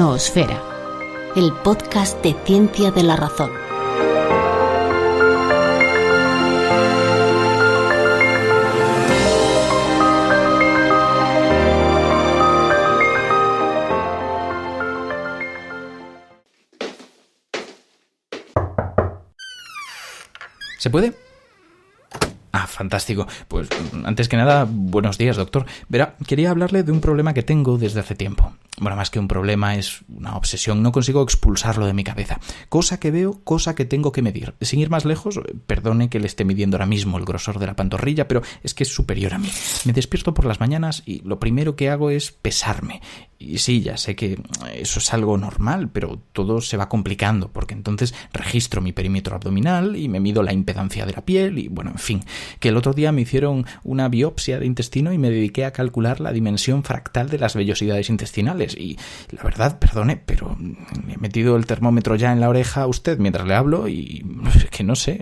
Noosfera, el podcast de Ciencia de la Razón. ¿Se puede? Ah, fantástico. Pues antes que nada, buenos días, doctor. Verá, quería hablarle de un problema que tengo desde hace tiempo. Bueno, más que un problema, es una obsesión. No consigo expulsarlo de mi cabeza. Cosa que veo, cosa que tengo que medir. Sin ir más lejos, perdone que le esté midiendo ahora mismo el grosor de la pantorrilla, pero es que es superior a mí. Me despierto por las mañanas y lo primero que hago es pesarme. Y sí, ya sé que eso es algo normal, pero todo se va complicando, porque entonces registro mi perímetro abdominal y me mido la impedancia de la piel y, bueno, en fin, que el otro día me hicieron una biopsia de intestino y me dediqué a calcular la dimensión fractal de las vellosidades intestinales. Y la verdad, perdone, pero me he metido el termómetro ya en la oreja a usted mientras le hablo y que no sé,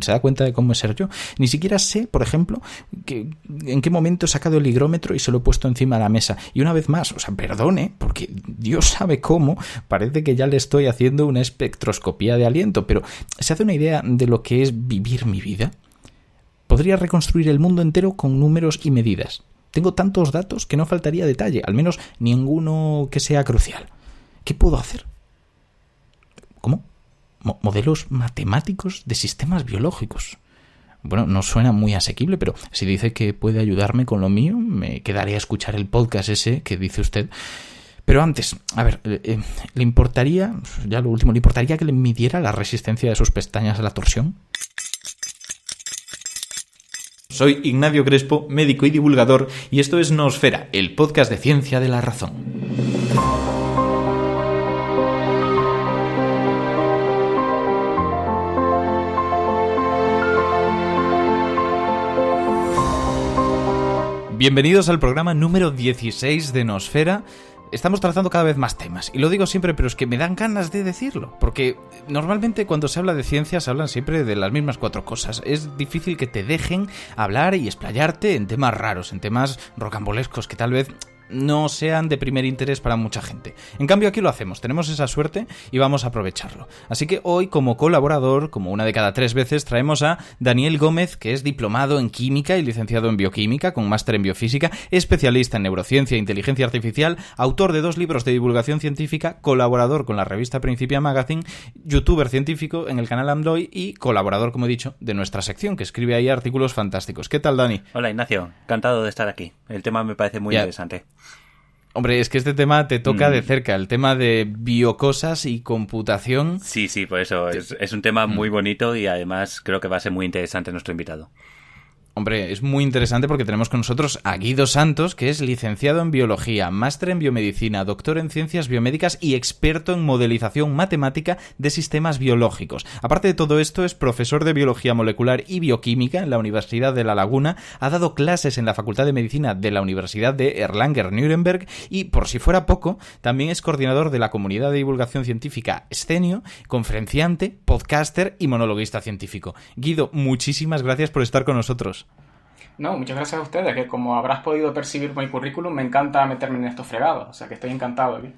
se da cuenta de cómo es ser yo. Ni siquiera sé, por ejemplo, en qué momento he sacado el higrómetro y se lo he puesto encima de la mesa. Y una vez más, o sea, perdone, porque Dios sabe cómo, parece que ya le estoy haciendo una espectroscopía de aliento, pero ¿se hace una idea de lo que es vivir mi vida? Podría reconstruir el mundo entero con números y medidas. Tengo tantos datos que no faltaría detalle, al menos ninguno que sea crucial. ¿Qué puedo hacer? ¿Cómo? ¿Modelos matemáticos de sistemas biológicos? Bueno, no suena muy asequible, pero si dice que puede ayudarme con lo mío, me quedaré a escuchar el podcast ese que dice usted. Pero antes, a ver, ¿le importaría, ya lo último, ¿le importaría que le midiera la resistencia de sus pestañas a la torsión? Soy Ignacio Crespo, médico y divulgador, y esto es Noosfera, el podcast de Ciencia de la Razón. Bienvenidos al programa número 16 de Noosfera. Estamos tratando cada vez más temas, y lo digo siempre, pero es que me dan ganas de decirlo, porque normalmente cuando se habla de ciencia se hablan siempre de las mismas 4 cosas. Es difícil que te dejen hablar y explayarte en temas raros, en temas rocambolescos que tal vez no sean de primer interés para mucha gente. En cambio aquí lo hacemos, tenemos esa suerte y vamos a aprovecharlo. Así que hoy, como colaborador, como una de cada 3 veces, traemos a Daniel Gómez, que es diplomado en química y licenciado en bioquímica, con máster en biofísica, especialista en neurociencia e inteligencia artificial, autor de 2 libros de divulgación científica, colaborador con la revista Principia Magazine, youtuber científico en el canal Amloy y colaborador, como he dicho, de nuestra sección, que escribe ahí artículos fantásticos. ¿Qué tal, Dani? Hola, Ignacio. Encantado de estar aquí. El tema me parece muy interesante. Hombre, es que este tema te toca de cerca, el tema de biocosas y computación. Sí, por eso. Es un tema muy bonito y además creo que va a ser muy interesante nuestro invitado. Hombre, es muy interesante porque tenemos con nosotros a Guido Santos, que es licenciado en biología, máster en biomedicina, doctor en ciencias biomédicas y experto en modelización matemática de sistemas biológicos. Aparte de todo esto, es profesor de biología molecular y bioquímica en la Universidad de La Laguna, ha dado clases en la Facultad de Medicina de la Universidad de Erlangen-Nuremberg y, por si fuera poco, también es coordinador de la comunidad de divulgación científica Scenio, conferenciante, podcaster y monologuista científico. Guido, muchísimas gracias por estar con nosotros. No, muchas gracias a ustedes, que como habrás podido percibir por mi currículum, me encanta meterme en estos fregados, o sea que estoy encantado aquí.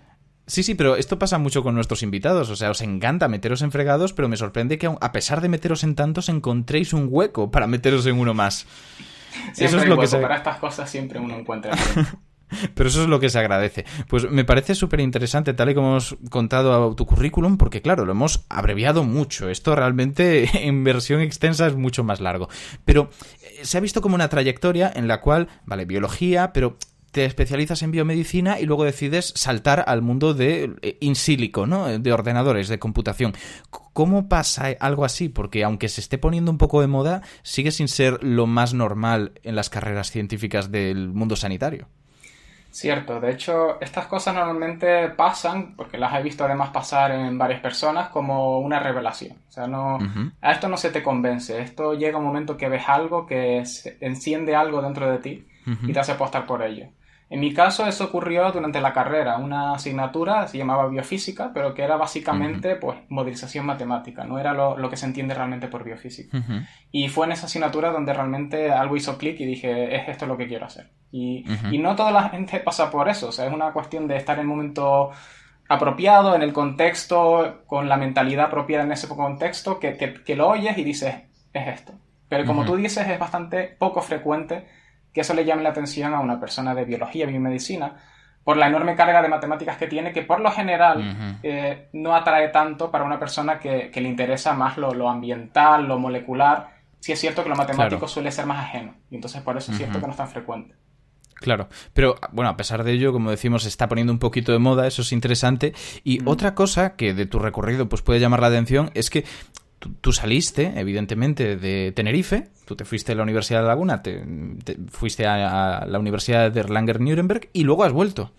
Sí, pero esto pasa mucho con nuestros invitados, o sea, os encanta meteros en fregados, pero me sorprende que a pesar de meteros en tantos, encontréis un hueco para meteros en uno más. Siempre eso es lo que para estas cosas siempre uno encuentra. Pero eso es lo que se agradece. Pues me parece súper interesante, tal y como hemos contado a tu currículum, porque claro, lo hemos abreviado mucho. Esto realmente en versión extensa es mucho más largo. Pero se ha visto como una trayectoria en la cual, vale, biología, pero te especializas en biomedicina y luego decides saltar al mundo de in silico, ¿no? De ordenadores, de computación. ¿Cómo pasa algo así? Porque aunque se esté poniendo un poco de moda, sigue sin ser lo más normal en las carreras científicas del mundo sanitario. Cierto, de hecho, estas cosas normalmente pasan, porque las he visto además pasar en varias personas, como una revelación. O sea, no, a esto no se te convence. Esto llega un momento que ves algo, que enciende algo dentro de ti y te hace apostar por ello. En mi caso eso ocurrió durante la carrera, una asignatura se llamaba biofísica, pero que era básicamente pues modelización matemática, no era lo que se entiende realmente por biofísica. Y fue en esa asignatura donde realmente algo hizo clic y dije, es esto lo que quiero hacer. Y no toda la gente pasa por eso, o sea, es una cuestión de estar en un momento apropiado en el contexto, con la mentalidad apropiada en ese contexto, que lo oyes y dices, es esto. Pero como tú dices, es bastante poco frecuente que eso le llame la atención a una persona de biología, biomedicina, por la enorme carga de matemáticas que tiene, que por lo general no atrae tanto para una persona que le interesa más lo ambiental, lo molecular. Sí es cierto que lo matemático suele ser más ajeno, y entonces por eso es cierto que no es tan frecuente. Claro, pero bueno, a pesar de ello, como decimos, se está poniendo un poquito de moda, eso es interesante. Y otra cosa que de tu recorrido pues puede llamar la atención es que tú saliste, evidentemente, de Tenerife, tú te fuiste a la Universidad de Laguna, te fuiste a la Universidad de Erlangen-Nuremberg y luego has vuelto.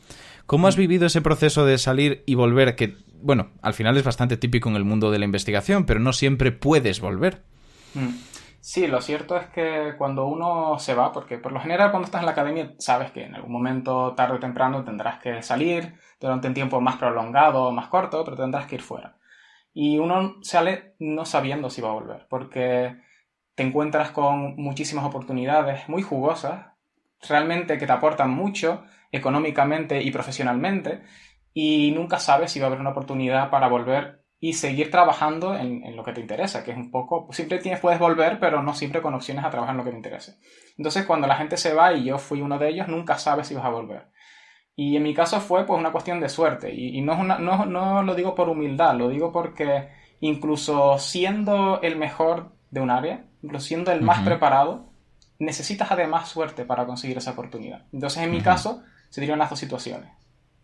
¿Cómo has vivido ese proceso de salir y volver? Que, bueno, al final es bastante típico en el mundo de la investigación, pero no siempre puedes volver. Sí, lo cierto es que cuando uno se va, porque por lo general cuando estás en la academia sabes que en algún momento, tarde o temprano, tendrás que salir durante un tiempo más prolongado o más corto, pero tendrás que ir fuera. Y uno sale no sabiendo si va a volver, porque te encuentras con muchísimas oportunidades muy jugosas, realmente que te aportan mucho económicamente y profesionalmente, y nunca sabes si va a haber una oportunidad para volver y seguir trabajando en lo que te interesa, que es un poco... Siempre puedes volver, pero no siempre con opciones a trabajar en lo que te interese. Entonces, cuando la gente se va, y yo fui uno de ellos, nunca sabes si vas a volver. Y en mi caso fue pues una cuestión de suerte. Y no lo digo por humildad, lo digo porque incluso siendo el mejor de un área, incluso siendo el más preparado, necesitas además suerte para conseguir esa oportunidad. Entonces, en mi caso, se dieron las dos situaciones.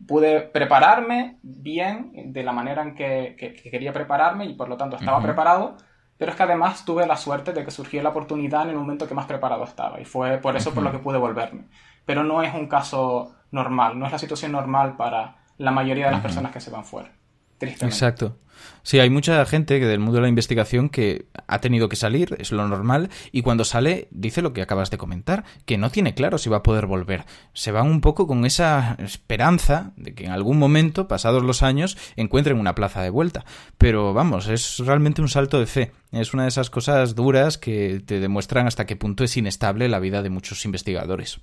Pude prepararme bien de la manera en que quería prepararme y por lo tanto estaba preparado, pero es que además tuve la suerte de que surgió la oportunidad en el momento que más preparado estaba y fue por eso por lo que pude volverme. Pero no es un caso normal, no es la situación normal para la mayoría de las personas que se van fuera. Tristemente. Exacto. Sí, hay mucha gente que del mundo de la investigación que ha tenido que salir, es lo normal, y cuando sale dice lo que acabas de comentar, que no tiene claro si va a poder volver. Se van un poco con esa esperanza de que en algún momento, pasados los años, encuentren una plaza de vuelta. Pero vamos, es realmente un salto de fe. Es una de esas cosas duras que te demuestran hasta qué punto es inestable la vida de muchos investigadores.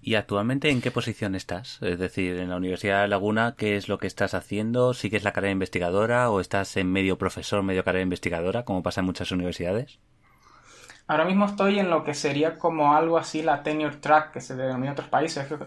¿Y actualmente en qué posición estás? Es decir, en la Universidad de Laguna, ¿qué es lo que estás haciendo? ¿Sigues la carrera investigadora o estás en medio profesor, medio carrera investigadora, como pasa en muchas universidades? Ahora mismo estoy en lo que sería como algo así la tenure track, que se denomina en otros países, que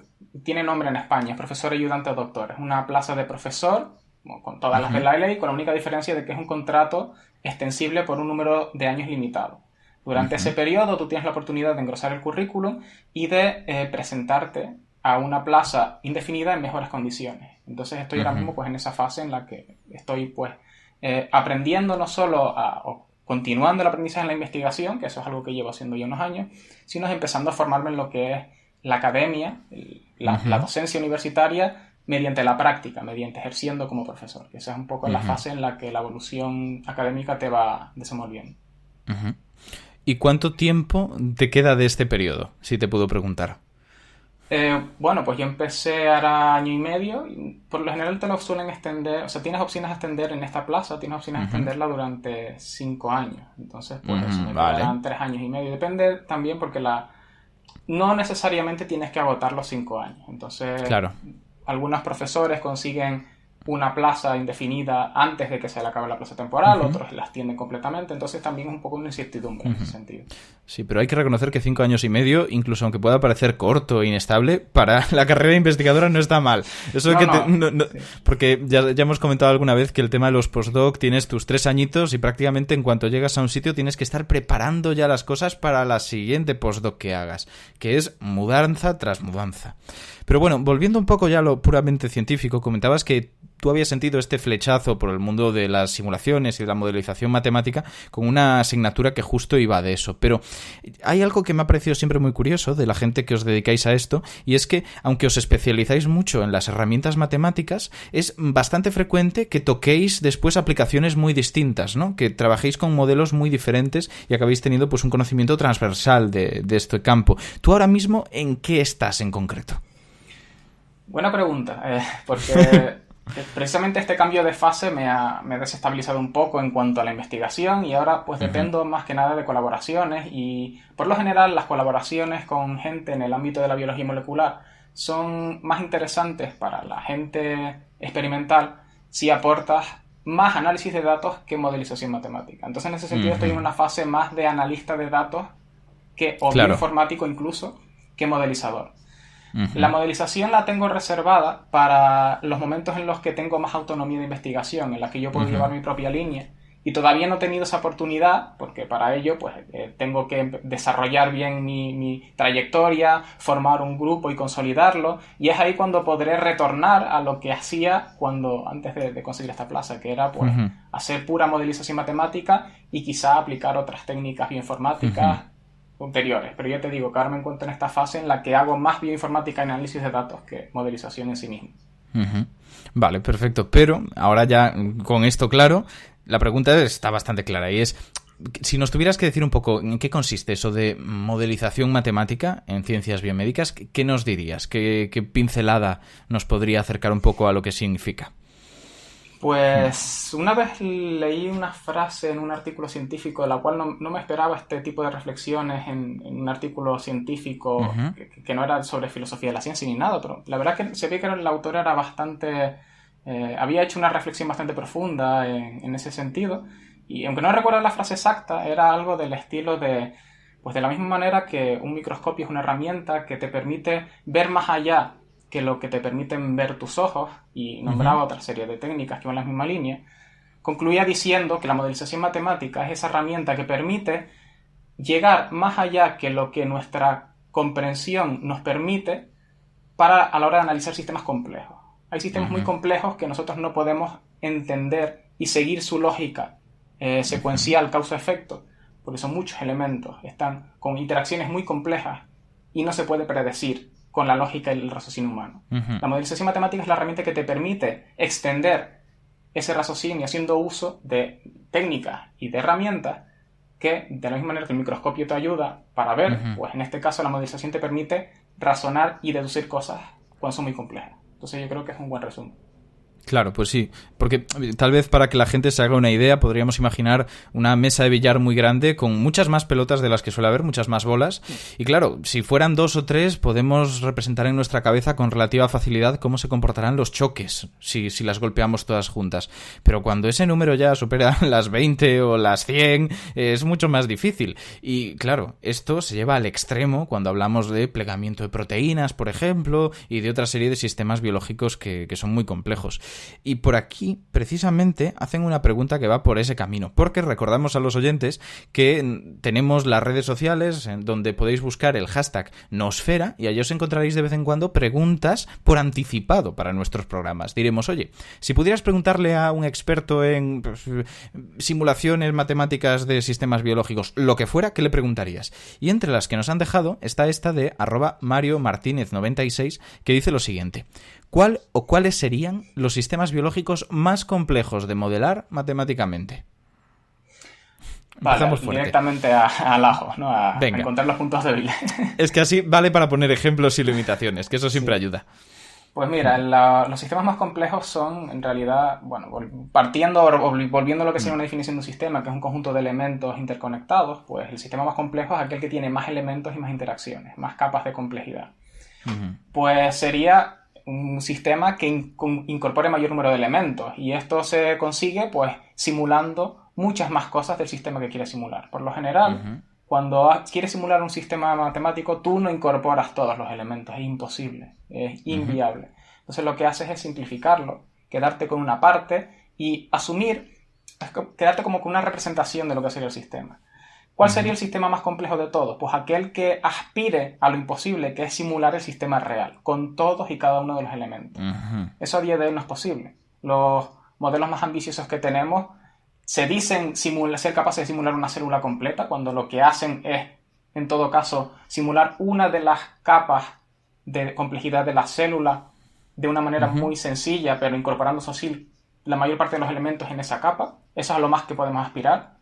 tiene nombre en España, es profesor ayudante o doctor. Es una plaza de profesor, con todas las de la ley, con la única diferencia de que es un contrato extensible por un número de años limitado. Durante ese periodo tú tienes la oportunidad de engrosar el currículum y de presentarte a una plaza indefinida en mejores condiciones. Entonces estoy ahora mismo pues en esa fase en la que estoy pues aprendiendo no solo o continuando el aprendizaje en la investigación, que eso es algo que llevo haciendo ya unos años, sino empezando a formarme en lo que es la academia, la docencia universitaria, mediante la práctica, mediante ejerciendo como profesor. Que esa es un poco la fase en la que la evolución académica te va desenvolviendo. ¿Y cuánto tiempo te queda de este periodo, si te puedo preguntar? Bueno, pues yo empecé ahora año y medio. Y por lo general te lo suelen extender, o sea, tienes opciones a extender en esta plaza, tienes opciones a extenderla durante 5 años. Entonces, pues eso, me quedarán 3 años y medio. Depende también porque no necesariamente tienes que agotar los 5 años. Entonces, claro, algunos profesores consiguen una plaza indefinida antes de que se le acabe la plaza temporal, otros la extienden completamente, entonces también es un poco una incertidumbre en ese sentido. Sí, pero hay que reconocer que 5 años y medio, incluso aunque pueda parecer corto e inestable, para la carrera investigadora no está mal. Eso sí. Porque ya hemos comentado alguna vez que el tema de los postdoc, tienes tus 3 añitos y prácticamente en cuanto llegas a un sitio tienes que estar preparando ya las cosas para la siguiente postdoc que hagas, que es mudanza tras mudanza. Pero bueno, volviendo un poco ya a lo puramente científico, comentabas que tú habías sentido este flechazo por el mundo de las simulaciones y de la modelización matemática con una asignatura que justo iba de eso. Pero hay algo que me ha parecido siempre muy curioso de la gente que os dedicáis a esto, y es que, aunque os especializáis mucho en las herramientas matemáticas, es bastante frecuente que toquéis después aplicaciones muy distintas, ¿no? Que trabajéis con modelos muy diferentes y acabéis teniendo pues un conocimiento transversal de este campo. ¿Tú ahora mismo en qué estás en concreto? Buena pregunta, porque precisamente este cambio de fase me ha desestabilizado un poco en cuanto a la investigación y ahora pues dependo más que nada de colaboraciones y por lo general las colaboraciones con gente en el ámbito de la biología molecular son más interesantes para la gente experimental, sí aportas más análisis de datos que modelización matemática. Entonces, en ese sentido, estoy en una fase más de analista de datos o bioinformático incluso, que modelizador. La modelización la tengo reservada para los momentos en los que tengo más autonomía de investigación, en las que yo puedo llevar mi propia línea. Y todavía no he tenido esa oportunidad, porque para ello pues tengo que desarrollar bien mi trayectoria, formar un grupo y consolidarlo. Y es ahí cuando podré retornar a lo que hacía antes de conseguir esta plaza, que era pues hacer pura modelización matemática y quizá aplicar otras técnicas bioinformáticas ulteriores. Pero yo te digo que ahora me encuentro en esta fase en la que hago más bioinformática y análisis de datos que modelización en sí misma. Vale, perfecto. Pero ahora ya con esto claro, la pregunta está bastante clara y es, si nos tuvieras que decir un poco en qué consiste eso de modelización matemática en ciencias biomédicas, ¿qué nos dirías? ¿Qué pincelada nos podría acercar un poco a lo que significa? Pues una vez leí una frase en un artículo científico de la cual no me esperaba este tipo de reflexiones en un artículo científico que no era sobre filosofía de la ciencia ni nada, pero la verdad es que se ve que el autor era bastante... había hecho una reflexión bastante profunda en ese sentido, y aunque no recuerdo la frase exacta, era algo del estilo de, pues de la misma manera que un microscopio es una herramienta que te permite ver más allá que lo que te permiten ver tus ojos, y nombraba otra serie de técnicas que van en la misma línea, concluía diciendo que la modelización matemática es esa herramienta que permite llegar más allá que lo que nuestra comprensión nos permite a la hora de analizar sistemas complejos. Hay sistemas muy complejos que nosotros no podemos entender y seguir su lógica secuencial, causa-efecto, porque son muchos elementos, están con interacciones muy complejas y no se puede predecir con la lógica y el raciocinio humano. La modelización matemática es la herramienta que te permite extender ese raciocinio haciendo uso de técnicas y de herramientas que, de la misma manera que el microscopio te ayuda para ver, pues en este caso la modelización te permite razonar y deducir cosas cuando son muy complejas. Entonces yo creo que es un buen resumen. Claro, pues sí, porque tal vez para que la gente se haga una idea podríamos imaginar una mesa de billar muy grande con muchas más pelotas de las que suele haber, muchas más bolas, y claro, si fueran 2 o 3 podemos representar en nuestra cabeza con relativa facilidad cómo se comportarán los choques si las golpeamos todas juntas, pero cuando ese número ya supera las 20 o las 100 es mucho más difícil, y claro, esto se lleva al extremo cuando hablamos de plegamiento de proteínas, por ejemplo, y de otra serie de sistemas biológicos que son muy complejos. Y por aquí, precisamente, hacen una pregunta que va por ese camino, porque recordamos a los oyentes que tenemos las redes sociales en donde podéis buscar el hashtag Nosfera y allí os encontraréis de vez en cuando preguntas por anticipado para nuestros programas. Diremos, oye, si pudieras preguntarle a un experto en simulaciones matemáticas de sistemas biológicos, lo que fuera, ¿qué le preguntarías? Y entre las que nos han dejado está esta de @MarioMartinez96 que dice lo siguiente: ¿cuál o cuáles serían los sistemas biológicos más complejos de modelar matemáticamente? Vale, directamente al ajo, ¿no? A encontrar los puntos débiles. Es que así vale para poner ejemplos y limitaciones, que eso siempre ayuda. Pues mira, los sistemas más complejos son, en realidad, bueno, volviendo a lo que sería una definición de un sistema, que es un conjunto de elementos interconectados, pues el sistema más complejo es aquel que tiene más elementos y más interacciones, más capas de complejidad. Pues sería un sistema que incorpore mayor número de elementos, y esto se consigue pues simulando muchas más cosas del sistema que quieres simular. Por lo general, cuando quieres simular un sistema matemático, tú no incorporas todos los elementos, es imposible, es inviable. Entonces lo que haces es simplificarlo, quedarte con una parte y quedarte como con una representación de lo que sería el sistema. ¿Cuál sería el sistema más complejo de todos? Pues aquel que aspire a lo imposible, que es simular el sistema real, con todos y cada uno de los elementos. Eso a día de hoy no es posible. Los modelos más ambiciosos que tenemos se dicen ser capaces de simular una célula completa, cuando lo que hacen es, en todo caso, simular una de las capas de complejidad de la célula de una manera muy sencilla, pero incorporando la mayor parte de los elementos en esa capa. Eso es a lo más que podemos aspirar.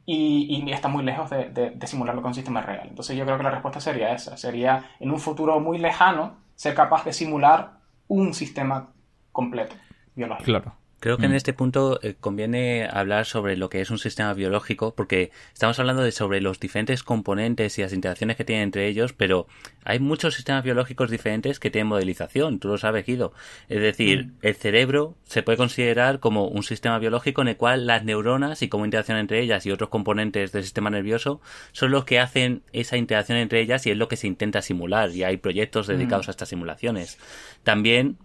Y está muy lejos de simularlo con un sistema real. Entonces yo creo que la respuesta sería esa. Sería, en un futuro muy lejano, ser capaz de simular un sistema completo biológico. Creo que en este punto conviene hablar sobre lo que es un sistema biológico, porque estamos hablando sobre los diferentes componentes y las interacciones que tienen entre ellos, pero hay muchos sistemas biológicos diferentes que tienen modelización, tú lo sabes, Guido. Es decir, el cerebro se puede considerar como un sistema biológico en el cual las neuronas y cómo interaccionan entre ellas y otros componentes del sistema nervioso son los que hacen esa interacción entre ellas y es lo que se intenta simular, y hay proyectos dedicados a estas simulaciones. También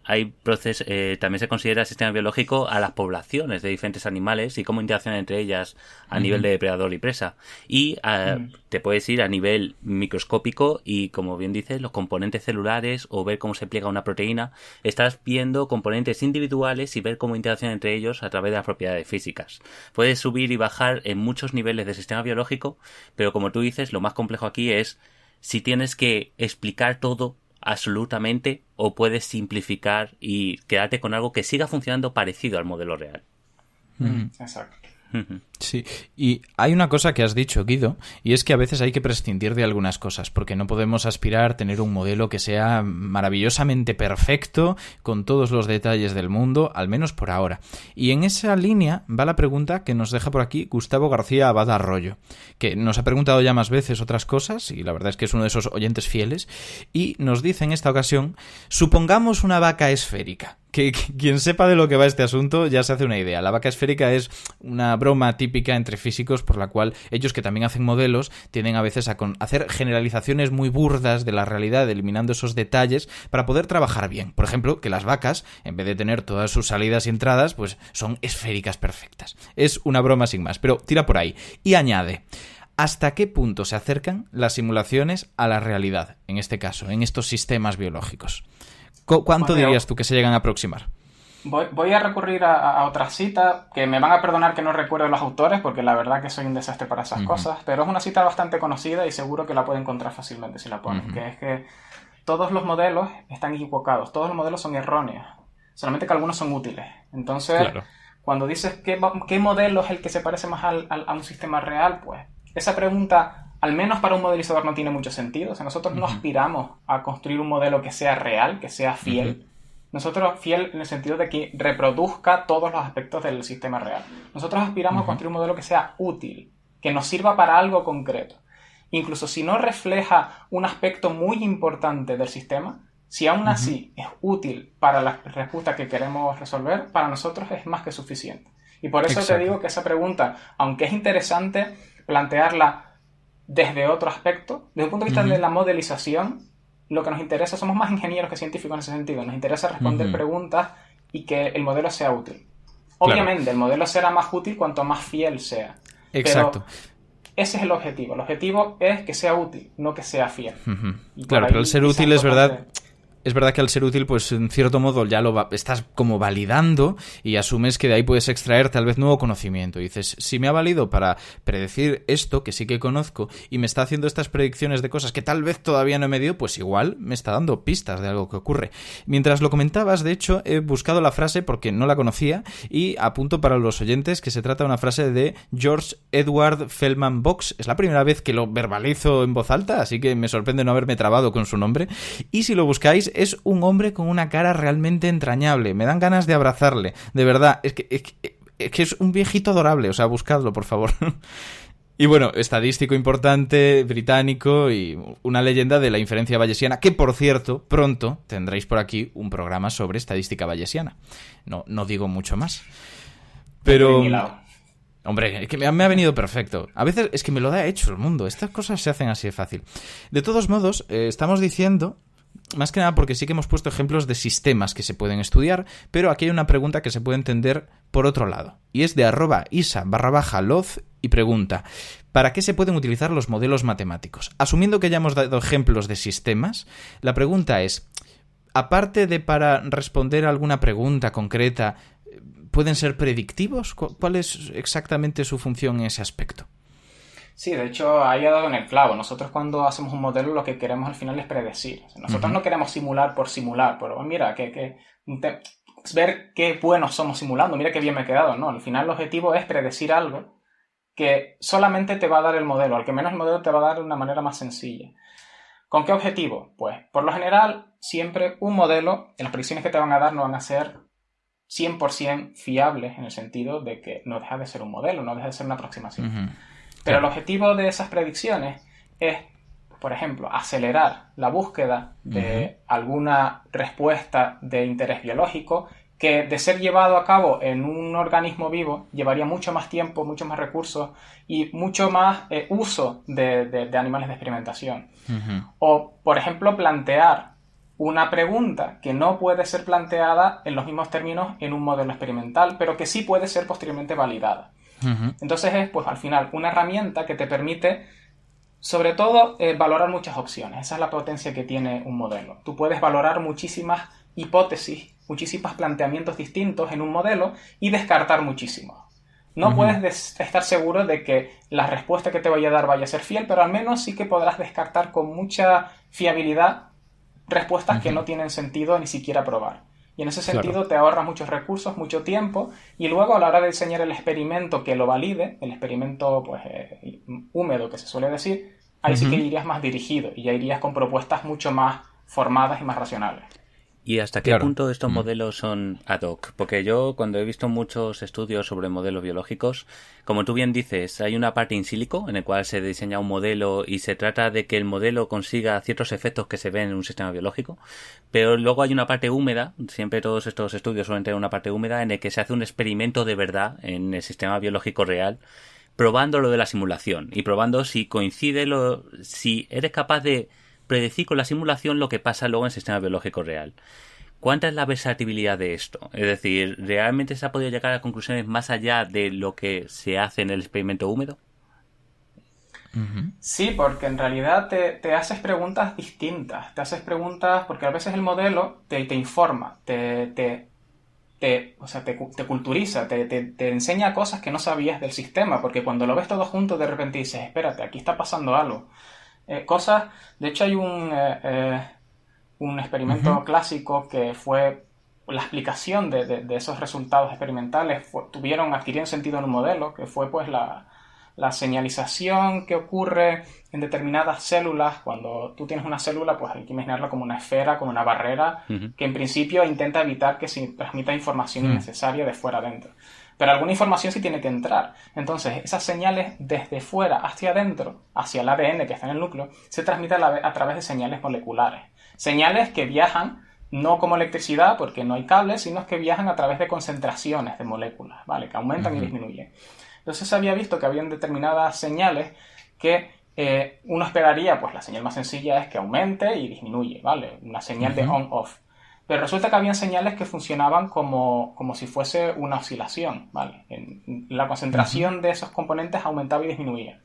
también se considera sistema biológico a las poblaciones de diferentes animales y cómo interaccionan entre ellas a nivel de depredador y presa. Y te puedes ir a nivel microscópico y, como bien dices, los componentes celulares o ver cómo se pliega una proteína. Estás viendo componentes individuales y ver cómo interaccionan entre ellos a través de las propiedades físicas. Puedes subir y bajar en muchos niveles del sistema biológico, pero como tú dices, lo más complejo aquí es si tienes que explicar todo absolutamente o puedes simplificar y quedarte con algo que siga funcionando parecido al modelo real. Exacto. Sí, y hay una cosa que has dicho, Guido, y es que a veces hay que prescindir de algunas cosas, porque no podemos aspirar a tener un modelo que sea maravillosamente perfecto, con todos los detalles del mundo, al menos por ahora. Y en esa línea va la pregunta que nos deja por aquí Gustavo García Abad Arroyo, que nos ha preguntado ya más veces otras cosas, y la verdad es que es uno de esos oyentes fieles, y nos dice en esta ocasión: supongamos una vaca esférica. Que quien sepa de lo que va este asunto ya se hace una idea. La vaca esférica es una broma típica entre físicos por la cual ellos, que también hacen modelos, tienden a veces a hacer generalizaciones muy burdas de la realidad, eliminando esos detalles para poder trabajar bien. Por ejemplo, que las vacas, en vez de tener todas sus salidas y entradas, pues son esféricas perfectas. Es una broma sin más, pero tira por ahí. Y añade: ¿hasta qué punto se acercan las simulaciones a la realidad, en este caso, en estos sistemas biológicos? ¿Cuánto dirías tú que se llegan a aproximar? Voy a recurrir a otra cita, que me van a perdonar que no recuerdo los autores, porque la verdad que soy un desastre para esas cosas, pero es una cita bastante conocida y seguro que la puede encontrar fácilmente si la pones, que es que todos los modelos están equivocados, todos los modelos son erróneos, solamente que algunos son útiles. Entonces, claro, cuando dices ¿qué modelo es el que se parece más a un sistema real? Pues esa pregunta, al menos para un modelizador, no tiene mucho sentido. O sea, nosotros no aspiramos a construir un modelo que sea real, que sea fiel. Nosotros, fiel en el sentido de que reproduzca todos los aspectos del sistema real. Nosotros aspiramos a construir un modelo que sea útil, que nos sirva para algo concreto. Incluso si no refleja un aspecto muy importante del sistema, si aún así es útil para la respuesta que queremos resolver, para nosotros es más que suficiente. Y por eso te digo que esa pregunta, aunque es interesante plantearla desde otro aspecto, desde el punto de vista de la modelización, lo que nos interesa, somos más ingenieros que científicos en ese sentido, nos interesa responder preguntas y que el modelo sea útil. Obviamente, el modelo será más útil cuanto más fiel sea. Exacto. Pero ese es el objetivo. El objetivo es que sea útil, no que sea fiel. Claro, pero el ser útil es verdad... Es verdad que al ser útil, pues en cierto modo ya estás como validando y asumes que de ahí puedes extraer tal vez nuevo conocimiento. Y dices, si me ha valido para predecir esto, que sí que conozco, y me está haciendo estas predicciones de cosas que tal vez todavía no he medido, pues igual me está dando pistas de algo que ocurre. Mientras lo comentabas, de hecho, he buscado la frase porque no la conocía y apunto para los oyentes que se trata de una frase de George Edward Feldman Box. Es la primera vez que lo verbalizo en voz alta, así que me sorprende no haberme trabado con su nombre. Y si lo buscáis, es un hombre con una cara realmente entrañable. Me dan ganas de abrazarle. De verdad, es que es un viejito adorable. O sea, buscadlo, por favor. Y bueno, estadístico importante, británico y una leyenda de la inferencia bayesiana, que por cierto, pronto tendréis por aquí un programa sobre estadística bayesiana. No digo mucho más. Pero... Hombre, es que me ha venido perfecto. A veces es que me lo da hecho el mundo. Estas cosas se hacen así de fácil. De todos modos, estamos diciendo... Más que nada porque sí que hemos puesto ejemplos de sistemas que se pueden estudiar, pero aquí hay una pregunta que se puede entender por otro lado. Y es de @isa_loz y pregunta: ¿para qué se pueden utilizar los modelos matemáticos? Asumiendo que ya hemos dado ejemplos de sistemas, la pregunta es, aparte de para responder a alguna pregunta concreta, ¿pueden ser predictivos? ¿Cuál es exactamente su función en ese aspecto? Sí, de hecho, ahí ha dado en el clavo. Nosotros cuando hacemos un modelo lo que queremos al final es predecir. Nosotros no queremos simular por simular, pero mira, ver qué buenos somos simulando, mira qué bien me he quedado. No, al final el objetivo es predecir algo que solamente te va a dar el modelo, al que menos el modelo te va a dar de una manera más sencilla. ¿Con qué objetivo? Pues, por lo general, siempre un modelo, las predicciones que te van a dar no van a ser 100% fiables en el sentido de que no deja de ser un modelo, no deja de ser una aproximación. Ujú. Pero Claro. el objetivo de esas predicciones es, por ejemplo, acelerar la búsqueda de alguna respuesta de interés biológico que, de ser llevado a cabo en un organismo vivo, llevaría mucho más tiempo, mucho más recursos y mucho más uso de animales de experimentación. Ujú. O, por ejemplo, plantear una pregunta que no puede ser planteada en los mismos términos en un modelo experimental, pero que sí puede ser posteriormente validada. Ujú. Entonces es, pues al final, una herramienta que te permite, sobre todo, valorar muchas opciones. Esa es la potencia que tiene un modelo. Tú puedes valorar muchísimas hipótesis, muchísimos planteamientos distintos en un modelo y descartar muchísimos. No puedes estar seguro de que la respuesta que te vaya a dar vaya a ser fiel, pero al menos sí que podrás descartar con mucha fiabilidad respuestas que no tienen sentido ni siquiera probar. Y en ese sentido Claro. te ahorras muchos recursos, mucho tiempo, y luego a la hora de diseñar el experimento que lo valide, el experimento pues húmedo que se suele decir, ahí sí que irías más dirigido y ya irías con propuestas mucho más formadas y más racionales. ¿Y hasta qué Claro. punto estos modelos son ad hoc? Porque yo, cuando he visto muchos estudios sobre modelos biológicos, como tú bien dices, hay una parte in silico en el cual se diseña un modelo y se trata de que el modelo consiga ciertos efectos que se ven en un sistema biológico, pero luego hay una parte húmeda, siempre todos estos estudios suelen tener una parte húmeda en el que se hace un experimento de verdad en el sistema biológico real, probando lo de la simulación y probando si coincide si eres capaz de predecir con la simulación lo que pasa luego en el sistema biológico real. ¿Cuánta es la versatilidad de esto? Es decir, ¿realmente se ha podido llegar a conclusiones más allá de lo que se hace en el experimento húmedo? Sí, porque en realidad te haces preguntas distintas. Te haces preguntas porque a veces el modelo te informa, te culturiza, te enseña cosas que no sabías del sistema, porque cuando lo ves todo junto de repente dices, espérate, aquí está pasando algo. De hecho hay un experimento clásico que fue la explicación de esos resultados experimentales, adquirieron sentido en un modelo, que fue pues la señalización que ocurre en determinadas células. Cuando tú tienes una célula, pues hay que imaginarla como una esfera, como una barrera, que en principio intenta evitar que se transmita información innecesaria de fuera adentro. Pero alguna información sí tiene que entrar. Entonces, esas señales desde fuera hacia adentro, hacia el ADN que está en el núcleo, se transmiten a través de señales moleculares. Señales que viajan no como electricidad, porque no hay cables, sino que viajan a través de concentraciones de moléculas, ¿vale? Que aumentan y disminuyen. Entonces se había visto que habían determinadas señales que uno esperaría, pues la señal más sencilla es que aumente y disminuye, ¿vale? Una señal de on-off. Pero resulta que habían señales que funcionaban como si fuese una oscilación, ¿vale? La concentración de esos componentes aumentaba y disminuía.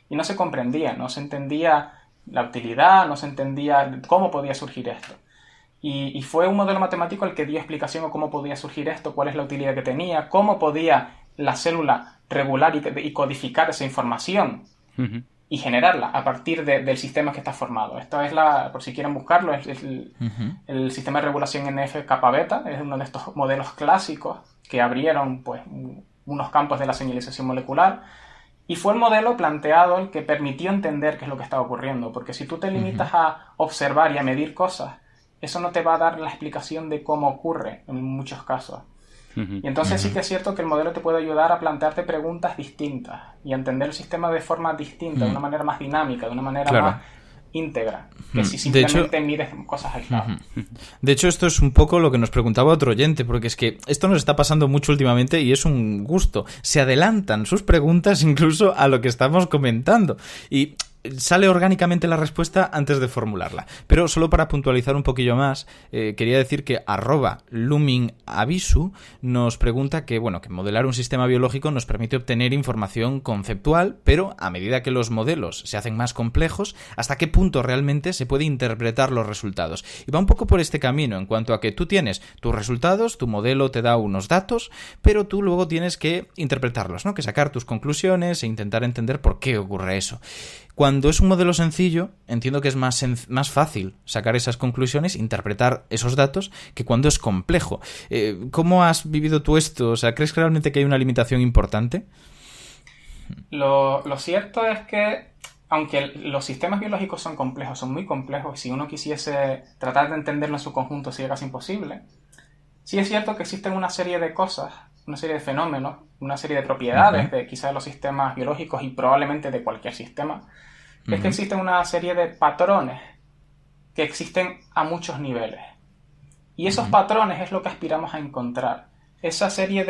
Y no se comprendía, no se entendía la utilidad, no se entendía cómo podía surgir esto. Y fue un modelo matemático el que dio explicación a cómo podía surgir esto, cuál es la utilidad que tenía, cómo podía la célula regular y codificar esa información y generarla a partir del sistema que está formado. Esto es por si quieren buscarlo, es el sistema de regulación NF-kappa-beta, es uno de estos modelos clásicos que abrieron pues unos campos de la señalización molecular. Y fue el modelo planteado el que permitió entender qué es lo que estaba ocurriendo, porque si tú te limitas a observar y a medir cosas, eso no te va a dar la explicación de cómo ocurre en muchos casos. Y entonces sí que es cierto que el modelo te puede ayudar a plantearte preguntas distintas y a entender el sistema de forma distinta, de una manera más dinámica, de una manera más íntegra, que si simplemente mides cosas aisladas. De hecho, esto es un poco lo que nos preguntaba otro oyente, porque es que esto nos está pasando mucho últimamente y es un gusto. Se adelantan sus preguntas incluso a lo que estamos comentando. Y sale orgánicamente la respuesta antes de formularla. Pero solo para puntualizar un poquillo más, quería decir que @luminavisu nos pregunta que modelar un sistema biológico nos permite obtener información conceptual, pero a medida que los modelos se hacen más complejos, ¿hasta qué punto realmente se puede interpretar los resultados? Y va un poco por este camino, en cuanto a que tú tienes tus resultados, tu modelo te da unos datos, pero tú luego tienes que interpretarlos, ¿no? Que sacar tus conclusiones e intentar entender por qué ocurre eso. Cuando es un modelo sencillo, entiendo que es más fácil sacar esas conclusiones, interpretar esos datos, que cuando es complejo. ¿Cómo has vivido tú esto? O sea, ¿crees realmente que hay una limitación importante? Lo cierto es que, aunque los sistemas biológicos son complejos, son muy complejos, si uno quisiese tratar de entenderlo en su conjunto sería casi imposible, Sí es cierto que existen una serie de cosas, una serie de fenómenos, una serie de propiedades de quizás de los sistemas biológicos y probablemente de cualquier sistema, que es que existen una serie de patrones que existen a muchos niveles. Y esos patrones es lo que aspiramos a encontrar. Esa serie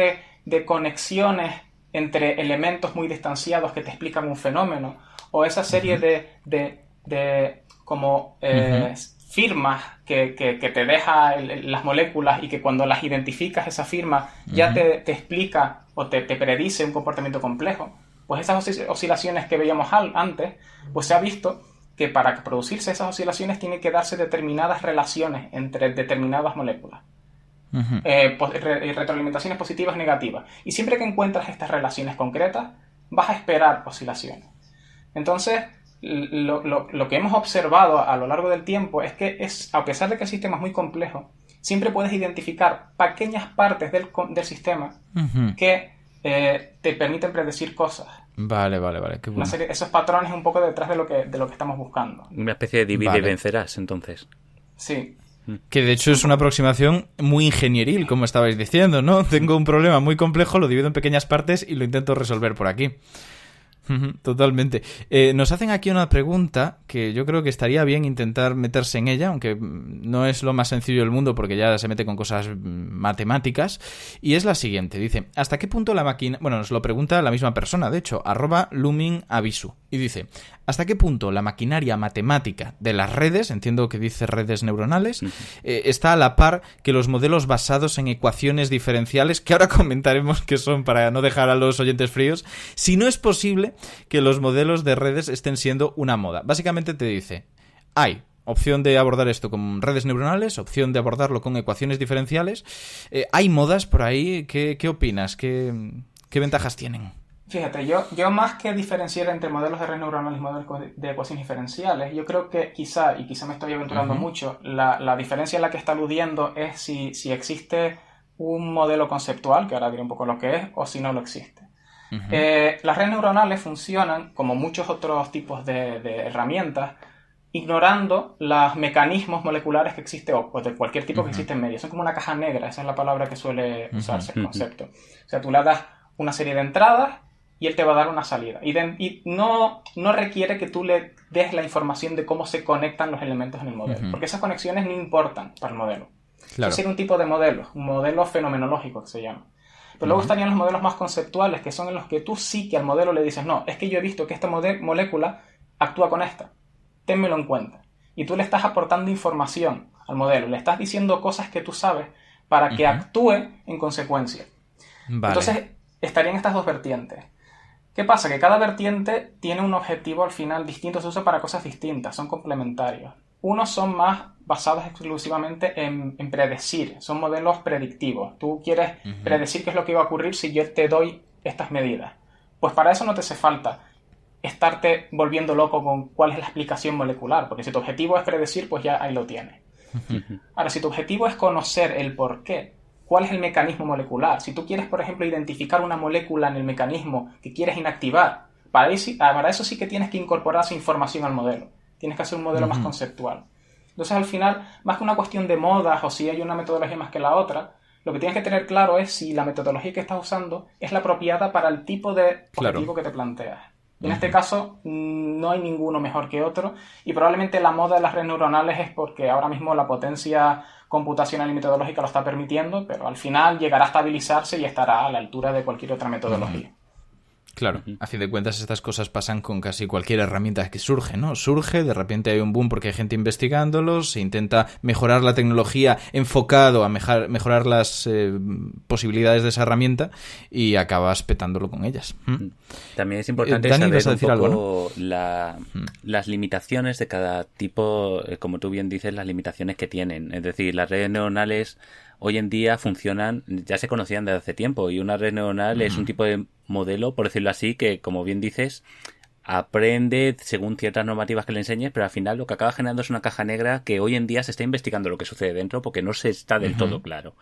de conexiones entre elementos muy distanciados que te explican un fenómeno, o esa serie de como firmas que te deja las moléculas y que cuando las identificas esa firma ya te explica o te predice un comportamiento complejo. Pues esas oscilaciones que veíamos antes, pues se ha visto que para producirse esas oscilaciones tienen que darse determinadas relaciones entre determinadas moléculas. Retroalimentaciones positivas y negativas. Y siempre que encuentras estas relaciones concretas, vas a esperar oscilaciones. Entonces, lo que hemos observado a lo largo del tiempo es que, a pesar de que el sistema es muy complejo, siempre puedes identificar pequeñas partes del sistema que te permiten predecir cosas. Vale, qué bueno. Esos patrones un poco detrás de lo que estamos buscando. Una especie de divide y vencerás, entonces. Sí. Que de hecho es una aproximación muy ingenieril, como estabais diciendo, ¿no? Tengo un problema muy complejo, lo divido en pequeñas partes y lo intento resolver por aquí. Totalmente. Nos hacen aquí una pregunta que yo creo que estaría bien intentar meterse en ella, aunque no es lo más sencillo del mundo porque ya se mete con cosas matemáticas, y es la siguiente. Dice, ¿hasta qué punto la máquina... Bueno, nos lo pregunta la misma persona, de hecho, @luminavisu, y dice, ¿hasta qué punto la maquinaria matemática de las redes, entiendo que dice redes neuronales, está a la par que los modelos basados en ecuaciones diferenciales, que ahora comentaremos qué son para no dejar a los oyentes fríos, si no es posible que los modelos de redes estén siendo una moda? Básicamente te dice, hay opción de abordar esto con redes neuronales, opción de abordarlo con ecuaciones diferenciales. ¿Hay modas por ahí? ¿Qué opinas? ¿Qué ventajas tienen? Fíjate, yo más que diferenciar entre modelos de redes neuronales y modelos de ecuaciones diferenciales, yo creo que quizá me estoy aventurando mucho, la diferencia en la que está aludiendo es si existe un modelo conceptual, que ahora diré un poco lo que es, o si no lo existe. Las redes neuronales funcionan, como muchos otros tipos de herramientas, ignorando los mecanismos moleculares que existen, o de cualquier tipo que existe en medio. Son como una caja negra, esa es la palabra que suele usarse, el concepto. O sea, tú le das una serie de entradas y él te va a dar una salida. Y no requiere que tú le des la información de cómo se conectan los elementos en el modelo, porque esas conexiones no importan para el modelo. Claro. Eso sería un tipo de modelo, un modelo fenomenológico que se llama. Pero luego estarían los modelos más conceptuales, que son en los que tú sí que al modelo le dices, no, es que yo he visto que esta molécula actúa con esta, ténmelo en cuenta. Y tú le estás aportando información al modelo, le estás diciendo cosas que tú sabes para que actúe en consecuencia. Vale. Entonces estarían estas dos vertientes. ¿Qué pasa? Que cada vertiente tiene un objetivo al final distinto, se usa para cosas distintas, son complementarios. Unos son más basados exclusivamente en predecir, son modelos predictivos. Tú quieres predecir qué es lo que va a ocurrir si yo te doy estas medidas. Pues para eso no te hace falta estarte volviendo loco con cuál es la explicación molecular, porque si tu objetivo es predecir, pues ya ahí lo tienes. Ahora, si tu objetivo es conocer el por qué, cuál es el mecanismo molecular, si tú quieres, por ejemplo, identificar una molécula en el mecanismo que quieres inactivar, para eso sí que tienes que incorporar esa información al modelo. Tienes que hacer un modelo más conceptual. Entonces, al final, más que una cuestión de modas o si hay una metodología más que la otra, lo que tienes que tener claro es si la metodología que estás usando es la apropiada para el tipo de objetivo que te planteas. Y en este caso, no hay ninguno mejor que otro, y probablemente la moda de las redes neuronales es porque ahora mismo la potencia computacional y metodológica lo está permitiendo, pero al final llegará a estabilizarse y estará a la altura de cualquier otra metodología. Claro, a fin de cuentas estas cosas pasan con casi cualquier herramienta que surge, ¿no? Surge, de repente hay un boom porque hay gente investigándolo, se intenta mejorar la tecnología enfocado a mejorar las posibilidades de esa herramienta y acabas petándolo con ellas. También es importante Dani, saber ¿vas a decir un poco algo, ¿no? las limitaciones de cada tipo, como tú bien dices, las limitaciones que tienen. Es decir, las redes neuronales hoy en día funcionan, ya se conocían desde hace tiempo, y una red neuronal es un tipo de modelo, por decirlo así, que, como bien dices, aprende según ciertas normativas que le enseñes, pero al final lo que acaba generando es una caja negra que hoy en día se está investigando lo que sucede dentro porque no se está del todo claro.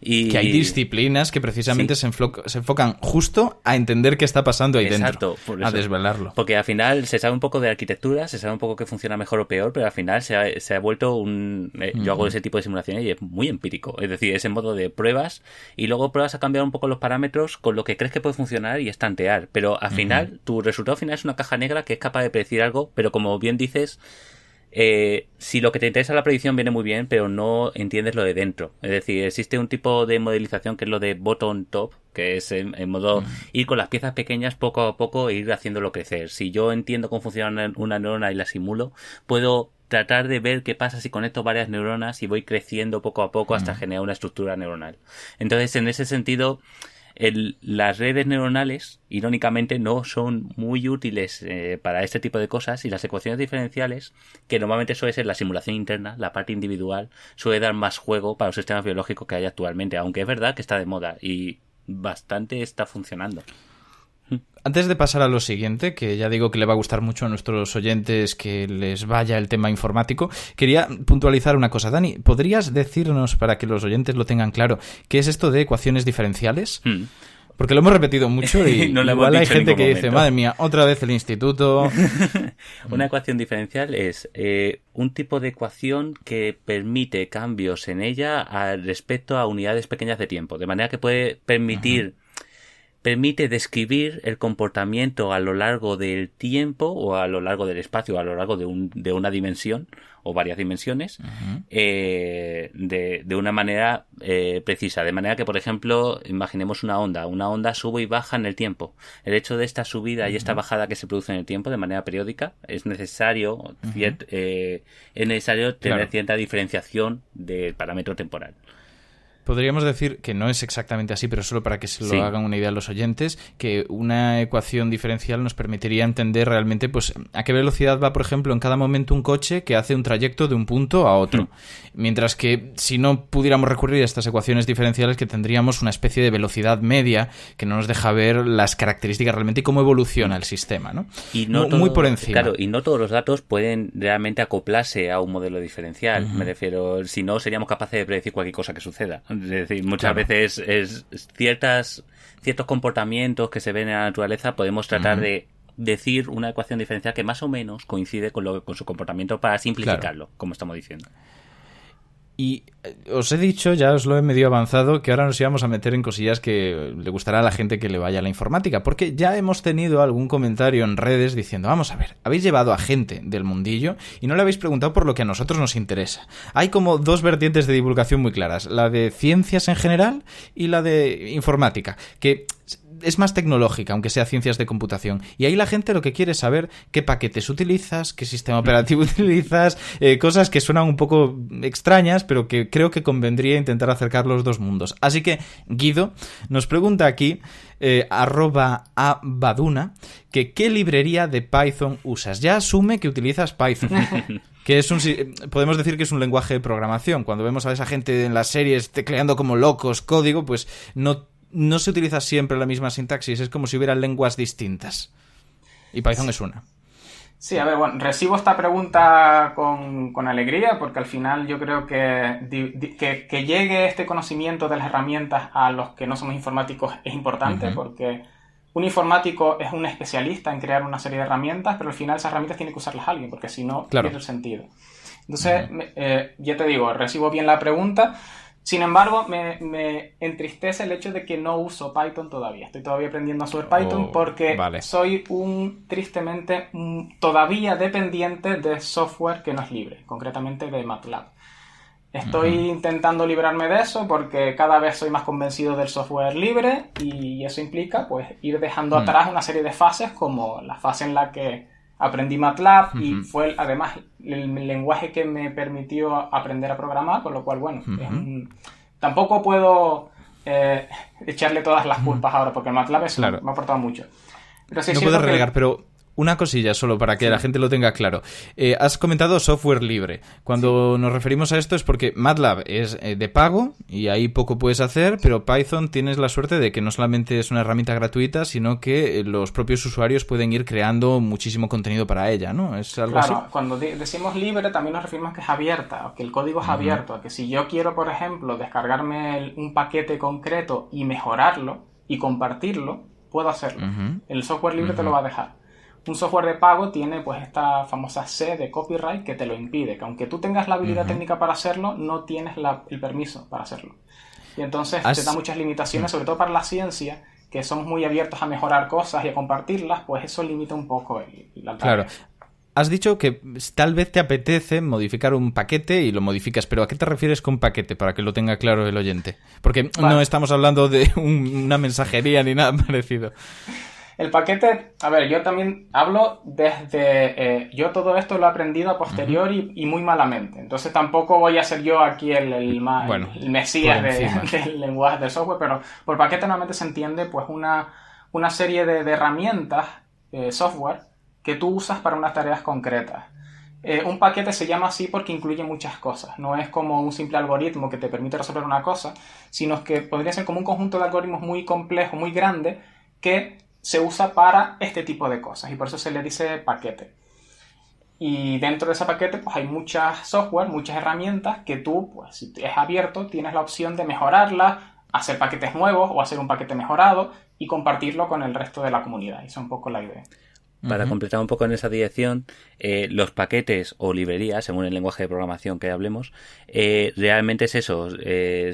Y que hay disciplinas que precisamente se enfocan justo a entender qué está pasando ahí dentro, por eso, a desvelarlo. Porque al final se sabe un poco de arquitectura, se sabe un poco qué funciona mejor o peor, pero al final se ha vuelto un... Yo hago ese tipo de simulaciones y es muy empírico, es decir, es en modo de pruebas y luego pruebas a cambiar un poco los parámetros con lo que crees que puede funcionar y es tantear, pero al final tu resultado final es una caja negra que es capaz de predecir algo, pero como bien dices, si lo que te interesa la predicción viene muy bien, pero no entiendes lo de dentro. Es decir, existe un tipo de modelización que es lo de bottom top, que es en modo ir con las piezas pequeñas poco a poco e ir haciéndolo crecer. Si yo entiendo cómo funciona una neurona y la simulo, puedo tratar de ver qué pasa si conecto varias neuronas y voy creciendo poco a poco hasta generar una estructura neuronal. Entonces, en ese sentido, las redes neuronales, irónicamente, no son muy útiles para este tipo de cosas, y las ecuaciones diferenciales, que normalmente suele ser la simulación interna, la parte individual, suele dar más juego para los sistemas biológicos que hay actualmente, aunque es verdad que está de moda y bastante está funcionando. Antes de pasar a lo siguiente, que ya digo que le va a gustar mucho a nuestros oyentes que les vaya el tema informático, quería puntualizar una cosa. Dani, ¿podrías decirnos, para que los oyentes lo tengan claro, qué es esto de ecuaciones diferenciales? Porque lo hemos repetido mucho y no igual hay gente que dice, madre mía, otra vez el instituto. Una ecuación diferencial es un tipo de ecuación que permite cambios en ella respecto a unidades pequeñas de tiempo, de manera que puede permite describir el comportamiento a lo largo del tiempo o a lo largo del espacio, o a lo largo de una dimensión o varias dimensiones, de una manera precisa. De manera que, por ejemplo, imaginemos una onda sube y baja en el tiempo. El hecho de esta subida y esta bajada que se produce en el tiempo de manera periódica es necesario, tener cierta diferenciación del parámetro temporal. Podríamos decir que no es exactamente así, pero solo para que se lo hagan una idea los oyentes, que una ecuación diferencial nos permitiría entender realmente pues a qué velocidad va, por ejemplo, en cada momento un coche que hace un trayecto de un punto a otro. Mientras que si no pudiéramos recurrir a estas ecuaciones diferenciales, que tendríamos una especie de velocidad media que no nos deja ver las características realmente y cómo evoluciona el sistema, ¿no? Y muy por encima. Claro, y no todos los datos pueden realmente acoplarse a un modelo diferencial. Me refiero, si no, seríamos capaces de predecir cualquier cosa que suceda. Es decir, muchas veces es ciertos comportamientos que se ven en la naturaleza podemos tratar de decir una ecuación diferencial que más o menos coincide con su comportamiento para simplificarlo, como estamos diciendo. Y os he dicho, ya os lo he medio avanzado, que ahora nos íbamos a meter en cosillas que le gustará a la gente que le vaya a la informática, porque ya hemos tenido algún comentario en redes diciendo, vamos a ver, habéis llevado a gente del mundillo y no le habéis preguntado por lo que a nosotros nos interesa. Hay como dos vertientes de divulgación muy claras, la de ciencias en general y la de informática, que es más tecnológica, aunque sea ciencias de computación. Y ahí la gente lo que quiere es saber qué paquetes utilizas, qué sistema operativo utilizas, cosas que suenan un poco extrañas, pero que creo que convendría intentar acercar los dos mundos. Así que Guido nos pregunta aquí, @abaduna, que qué librería de Python usas. Ya asume que utilizas Python. Que podemos decir que es un lenguaje de programación. Cuando vemos a esa gente en las series tecleando como locos código, pues no se utiliza siempre la misma sintaxis, es como si hubieran lenguas distintas. Y Python es una. Sí, a ver, bueno, recibo esta pregunta con alegría, porque al final yo creo que llegue este conocimiento de las herramientas a los que no somos informáticos es importante, porque un informático es un especialista en crear una serie de herramientas, pero al final esas herramientas tiene que usarlas alguien, porque si no, pierde el sentido. Entonces, ya te digo, recibo bien la pregunta. Sin embargo, me entristece el hecho de que no uso Python todavía. Estoy todavía aprendiendo a usar Python porque soy tristemente todavía dependiente de software que no es libre, concretamente de MATLAB. Estoy intentando librarme de eso porque cada vez soy más convencido del software libre y eso implica pues ir dejando atrás una serie de fases, como la fase en la que aprendí MATLAB y fue además el lenguaje que me permitió aprender a programar, con lo cual, bueno, tampoco puedo echarle todas las culpas ahora, porque MATLAB me ha aportado mucho. Pero sí, no puedes relegar, pero Una cosilla solo para que la gente lo tenga claro. Has comentado software libre. Cuando nos referimos a esto es porque MATLAB es de pago y ahí poco puedes hacer, pero Python tienes la suerte de que no solamente es una herramienta gratuita, sino que los propios usuarios pueden ir creando muchísimo contenido para ella, ¿no? ¿Es algo así? Claro, cuando decimos libre también nos referimos a que es abierta, o que el código es abierto, a que si yo quiero, por ejemplo, descargarme un paquete concreto y mejorarlo y compartirlo, puedo hacerlo. El software libre te lo va a dejar. Un software de pago tiene pues esta famosa C de copyright que te lo impide, que aunque tú tengas la habilidad técnica para hacerlo, no tienes el permiso para hacerlo. Y entonces te da muchas limitaciones, sobre todo para la ciencia, que somos muy abiertos a mejorar cosas y a compartirlas, pues eso limita un poco la tarea. Claro. Has dicho que tal vez te apetece modificar un paquete y lo modificas, pero ¿a qué te refieres con paquete? Para que lo tenga claro el oyente. Porque no estamos hablando de una mensajería ni nada parecido. El paquete, a ver, yo también hablo desde... yo todo esto lo he aprendido a posteriori y muy malamente. Entonces tampoco voy a ser yo aquí el mesías del lenguaje del software, pero por paquete normalmente se entiende pues una serie de herramientas software que tú usas para unas tareas concretas. Un paquete se llama así porque incluye muchas cosas. No es como un simple algoritmo que te permite resolver una cosa, sino que podría ser como un conjunto de algoritmos muy complejo, muy grande, que se usa para este tipo de cosas y por eso se le dice paquete. Y dentro de ese paquete pues hay muchas software, muchas herramientas que tú, pues si es abierto, tienes la opción de mejorarlas, hacer paquetes nuevos o hacer un paquete mejorado y compartirlo con el resto de la comunidad. Esa es un poco la idea. Para completar un poco en esa dirección, los paquetes o librerías, según el lenguaje de programación que hablemos, realmente es eso,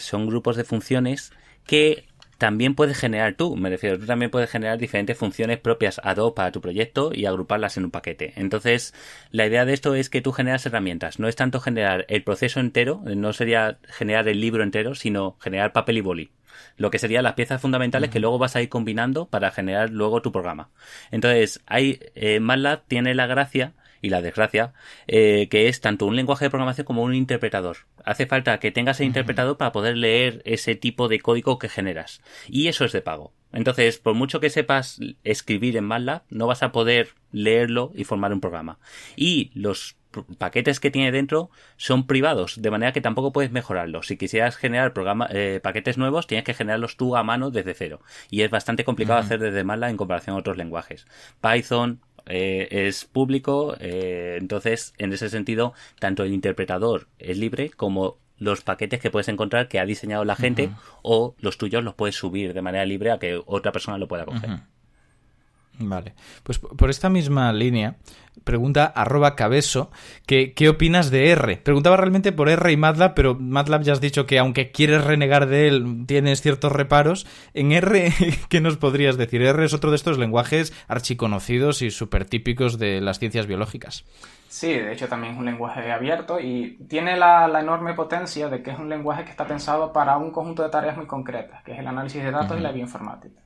son grupos de funciones que también puedes generar tú, me refiero, tú también puedes generar diferentes funciones propias ad hoc para tu proyecto y agruparlas en un paquete. Entonces, la idea de esto es que tú generas herramientas, no es tanto generar el proceso entero, no sería generar el libro entero, sino generar papel y boli. Lo que serían las piezas fundamentales que luego vas a ir combinando para generar luego tu programa. Entonces, MATLAB tiene la gracia y la desgracia, que es tanto un lenguaje de programación como un interpretador. Hace falta que tengas el interpretador para poder leer ese tipo de código que generas. Y eso es de pago. Entonces, por mucho que sepas escribir en MATLAB, no vas a poder leerlo y formar un programa. Y los paquetes que tiene dentro son privados, de manera que tampoco puedes mejorarlos. Si quisieras generar paquetes nuevos, tienes que generarlos tú a mano desde cero. Y es bastante complicado hacer desde MATLAB en comparación a otros lenguajes. Python es público, entonces en ese sentido tanto el interpretador es libre como los paquetes que puedes encontrar que ha diseñado la gente o los tuyos los puedes subir de manera libre a que otra persona lo pueda coger. Vale, pues por esta misma línea pregunta @cabeso ¿qué opinas de R? Preguntaba realmente por R y MATLAB, pero MATLAB ya has dicho que aunque quieres renegar de él, tienes ciertos reparos. En R, ¿qué nos podrías decir? R es otro de estos lenguajes archiconocidos y súper típicos de las ciencias biológicas. Sí, de hecho también es un lenguaje abierto y tiene la enorme potencia de que es un lenguaje que está pensado para un conjunto de tareas muy concretas, que es el análisis de datos y la bioinformática.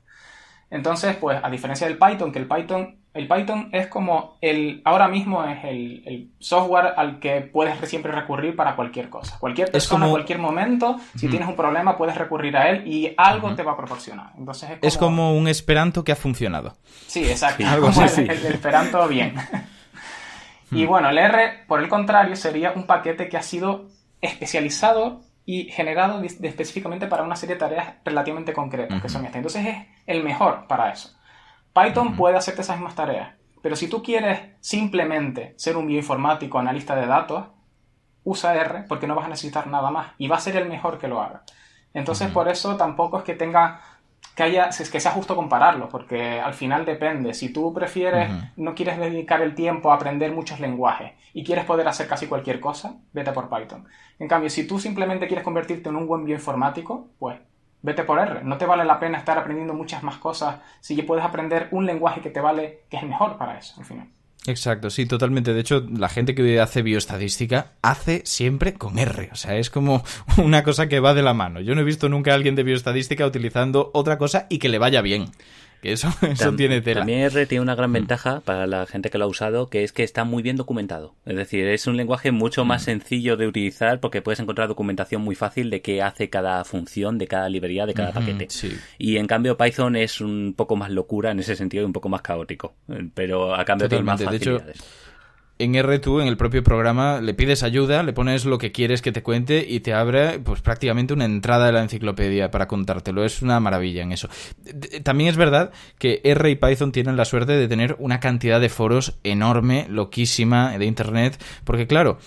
Entonces, pues, a diferencia del Python, que el Python es como ahora mismo es el software al que puedes siempre recurrir para cualquier cosa. Cualquier persona, en cualquier momento, si tienes un problema, puedes recurrir a él y algo te va a proporcionar. Entonces es como un Esperanto que ha funcionado. Sí, exacto. Algo así. El Esperanto bien. Y bueno, el R, por el contrario, sería un paquete que ha sido especializado y generado específicamente para una serie de tareas relativamente concretas, que son estas. Entonces es el mejor para eso. Python puede hacerte esas mismas tareas, pero si tú quieres simplemente ser un bioinformático, analista de datos, usa R porque no vas a necesitar nada más y va a ser el mejor que lo haga. Entonces por eso tampoco es que que sea justo compararlo, porque al final depende. Si tú prefieres, no quieres dedicar el tiempo a aprender muchos lenguajes y quieres poder hacer casi cualquier cosa, vete por Python. En cambio, si tú simplemente quieres convertirte en un buen bioinformático, pues vete por R. No te vale la pena estar aprendiendo muchas más cosas si ya puedes aprender un lenguaje que que es mejor para eso, al final. Exacto, sí, totalmente. De hecho, la gente que hace bioestadística hace siempre con R. O sea, es como una cosa que va de la mano. Yo no he visto nunca a alguien de bioestadística utilizando otra cosa y que le vaya bien. que eso tiene tela. También R tiene una gran ventaja para la gente que lo ha usado, que es que está muy bien documentado. Es decir, es un lenguaje mucho más sencillo de utilizar porque puedes encontrar documentación muy fácil de qué hace cada función, de cada librería, de cada paquete. Sí. Y en cambio Python es un poco más locura en ese sentido y un poco más caótico, pero a cambio de más facilidades. De hecho, en R tú, en el propio programa, le pides ayuda, le pones lo que quieres que te cuente y te abre pues prácticamente una entrada de la enciclopedia para contártelo. Es una maravilla en eso. También es verdad que R y Python tienen la suerte de tener una cantidad de foros enorme, loquísima, de internet, porque claro,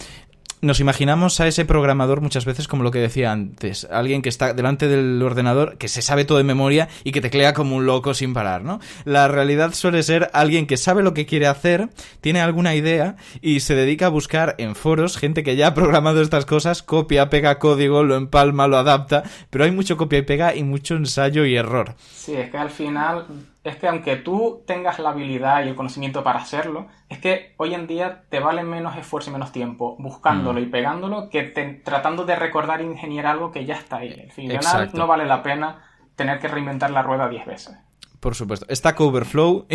nos imaginamos a ese programador muchas veces como lo que decía antes, alguien que está delante del ordenador, que se sabe todo de memoria y que teclea como un loco sin parar, ¿no? La realidad suele ser alguien que sabe lo que quiere hacer, tiene alguna idea y se dedica a buscar en foros gente que ya ha programado estas cosas, copia, pega código, lo empalma, lo adapta, pero hay mucho copia y pega y mucho ensayo y error. Sí, es que al final, es que aunque tú tengas la habilidad y el conocimiento para hacerlo, es que hoy en día te vale menos esfuerzo y menos tiempo buscándolo y pegándolo que tratando de recordar e ingeniar algo que ya está ahí. Al final no vale la pena tener que reinventar la rueda 10 veces. Por supuesto. Stack Overflow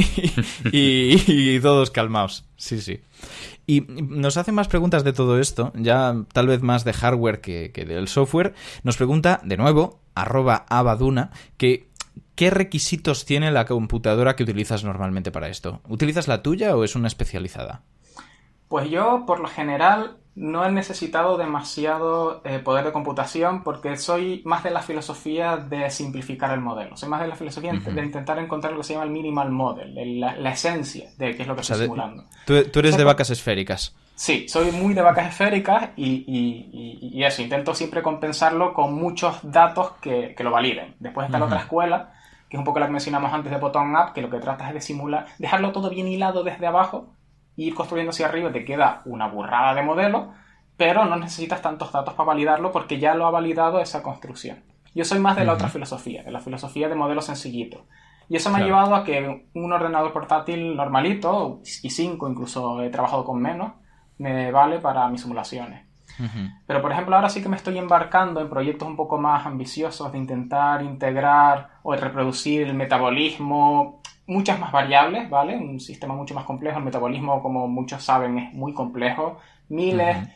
y todos calmaos. Sí, sí. Y nos hacen más preguntas de todo esto, ya tal vez más de hardware que del software. Nos pregunta, de nuevo, @abaduna, que ¿qué requisitos tiene la computadora que utilizas normalmente para esto? ¿Utilizas la tuya o es una especializada? Pues yo, por lo general, no he necesitado demasiado poder de computación porque soy más de la filosofía de simplificar el modelo. Soy más de la filosofía de intentar encontrar lo que se llama el minimal model, la esencia de qué es lo que estoy simulando. Tú eres de vacas esféricas. Sí, soy muy de vacas esféricas y eso, intento siempre compensarlo con muchos datos que lo validen. Después está la otra escuela, que es un poco la que mencionamos antes de bottom-up, que lo que trata es de simular, dejarlo todo bien hilado desde abajo, ir construyendo hacia arriba, te queda una burrada de modelo, pero no necesitas tantos datos para validarlo porque ya lo ha validado esa construcción. Yo soy más de la otra filosofía, de la filosofía de modelo sencillito. Y eso me ha llevado a que un ordenador portátil normalito, i5, incluso he trabajado con menos, me vale para mis simulaciones. Pero, por ejemplo, ahora sí que me estoy embarcando en proyectos un poco más ambiciosos de intentar integrar o reproducir el metabolismo, muchas más variables, ¿vale? Un sistema mucho más complejo. El metabolismo, como muchos saben, es muy complejo.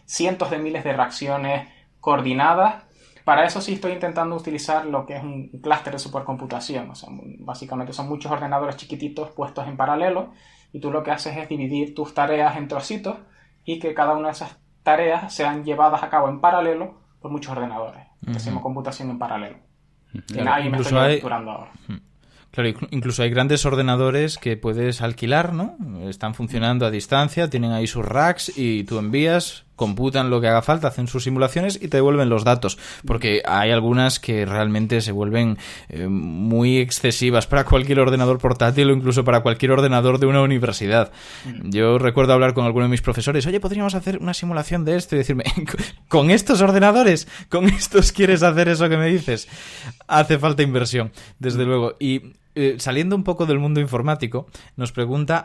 Cientos de miles de reacciones coordinadas. Para eso sí estoy intentando utilizar lo que es un clúster de supercomputación. O sea, básicamente son muchos ordenadores chiquititos puestos en paralelo y tú lo que haces es dividir tus tareas en trocitos y que cada una de esas tareas sean llevadas a cabo en paralelo por muchos ordenadores. Hacemos computación en paralelo. Y ahí me estoy capturando ahora. Claro, incluso hay grandes ordenadores que puedes alquilar, ¿no? Están funcionando a distancia, tienen ahí sus racks y tú envías, computan lo que haga falta, hacen sus simulaciones y te devuelven los datos. Porque hay algunas que realmente se vuelven muy excesivas para cualquier ordenador portátil o incluso para cualquier ordenador de una universidad. Yo recuerdo hablar con alguno de mis profesores, oye, ¿podríamos hacer una simulación de esto? Y decirme, ¿con estos ordenadores? ¿Con estos quieres hacer eso que me dices? Hace falta inversión, desde luego. Y saliendo un poco del mundo informático, nos pregunta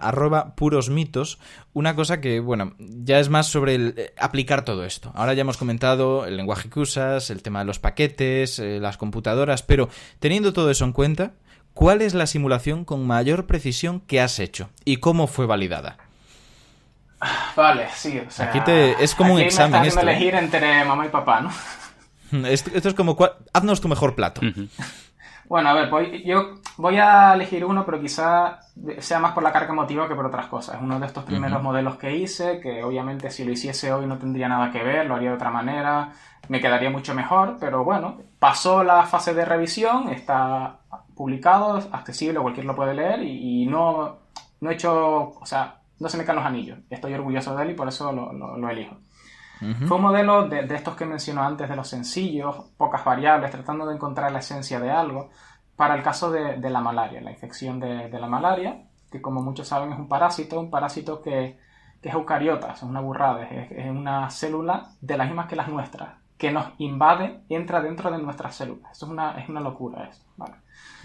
@purosmitos una cosa que, bueno, ya es más sobre el aplicar todo esto. Ahora ya hemos comentado el lenguaje que usas, el tema de los paquetes, las computadoras, pero teniendo todo eso en cuenta, ¿cuál es la simulación con mayor precisión que has hecho y cómo fue validada? Vale, sí, o sea, aquí es como un examen. Me estás haciendo elegir entre mamá y papá, ¿no? Esto es como, haznos tu mejor plato. Bueno, a ver, pues yo voy a elegir uno, pero quizá sea más por la carga emotiva que por otras cosas. Es uno de estos primeros modelos que hice, que obviamente si lo hiciese hoy no tendría nada que ver, lo haría de otra manera, me quedaría mucho mejor, pero bueno, pasó la fase de revisión, está publicado, accesible, cualquiera lo puede leer y no he hecho, o sea, no se me caen los anillos. Estoy orgulloso de él y por eso lo elijo. Fue un modelo de estos que mencionó antes, de los sencillos, pocas variables, tratando de encontrar la esencia de algo, para el caso de la malaria, la infección de la malaria, que como muchos saben es un parásito que es eucariota, es una burrada, es una célula de las mismas que las nuestras, que nos invade, entra dentro de nuestras células. Eso es una locura eso, ¿vale?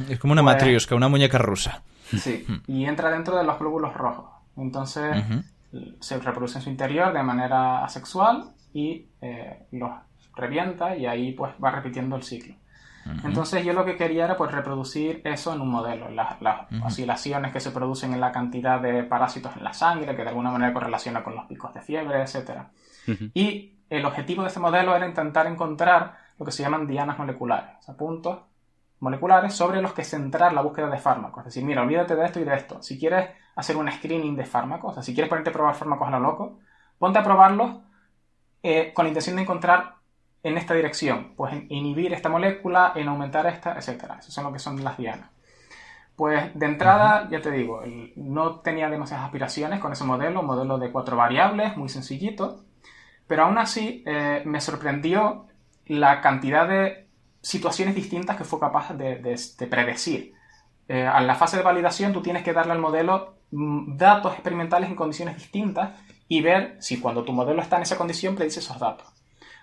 Es como una matrioshka, una muñeca rusa. Sí, y entra dentro de los glóbulos rojos. Entonces se reproduce en su interior de manera asexual y los revienta y ahí pues va repitiendo el ciclo. Entonces yo lo que quería era pues reproducir eso en un modelo, las oscilaciones que se producen en la cantidad de parásitos en la sangre, que de alguna manera correlaciona con los picos de fiebre, etc. Y el objetivo de este modelo era intentar encontrar lo que se llaman dianas moleculares, o sea, puntos moleculares sobre los que centrar la búsqueda de fármacos. Es decir, mira, olvídate de esto y de esto. Si quieres hacer un screening de fármacos, o sea, si quieres ponerte a probar fármacos a lo loco, ponte a probarlos con la intención de encontrar en esta dirección, pues en inhibir esta molécula, en aumentar esta, etc. Eso son lo que son las dianas. Pues de entrada, ya te digo, no tenía demasiadas aspiraciones con ese modelo, un modelo de 4 variables, muy sencillito, pero aún así me sorprendió la cantidad de situaciones distintas que fue capaz de predecir. A la fase de validación tú tienes que darle al modelo datos experimentales en condiciones distintas y ver si cuando tu modelo está en esa condición predice esos datos.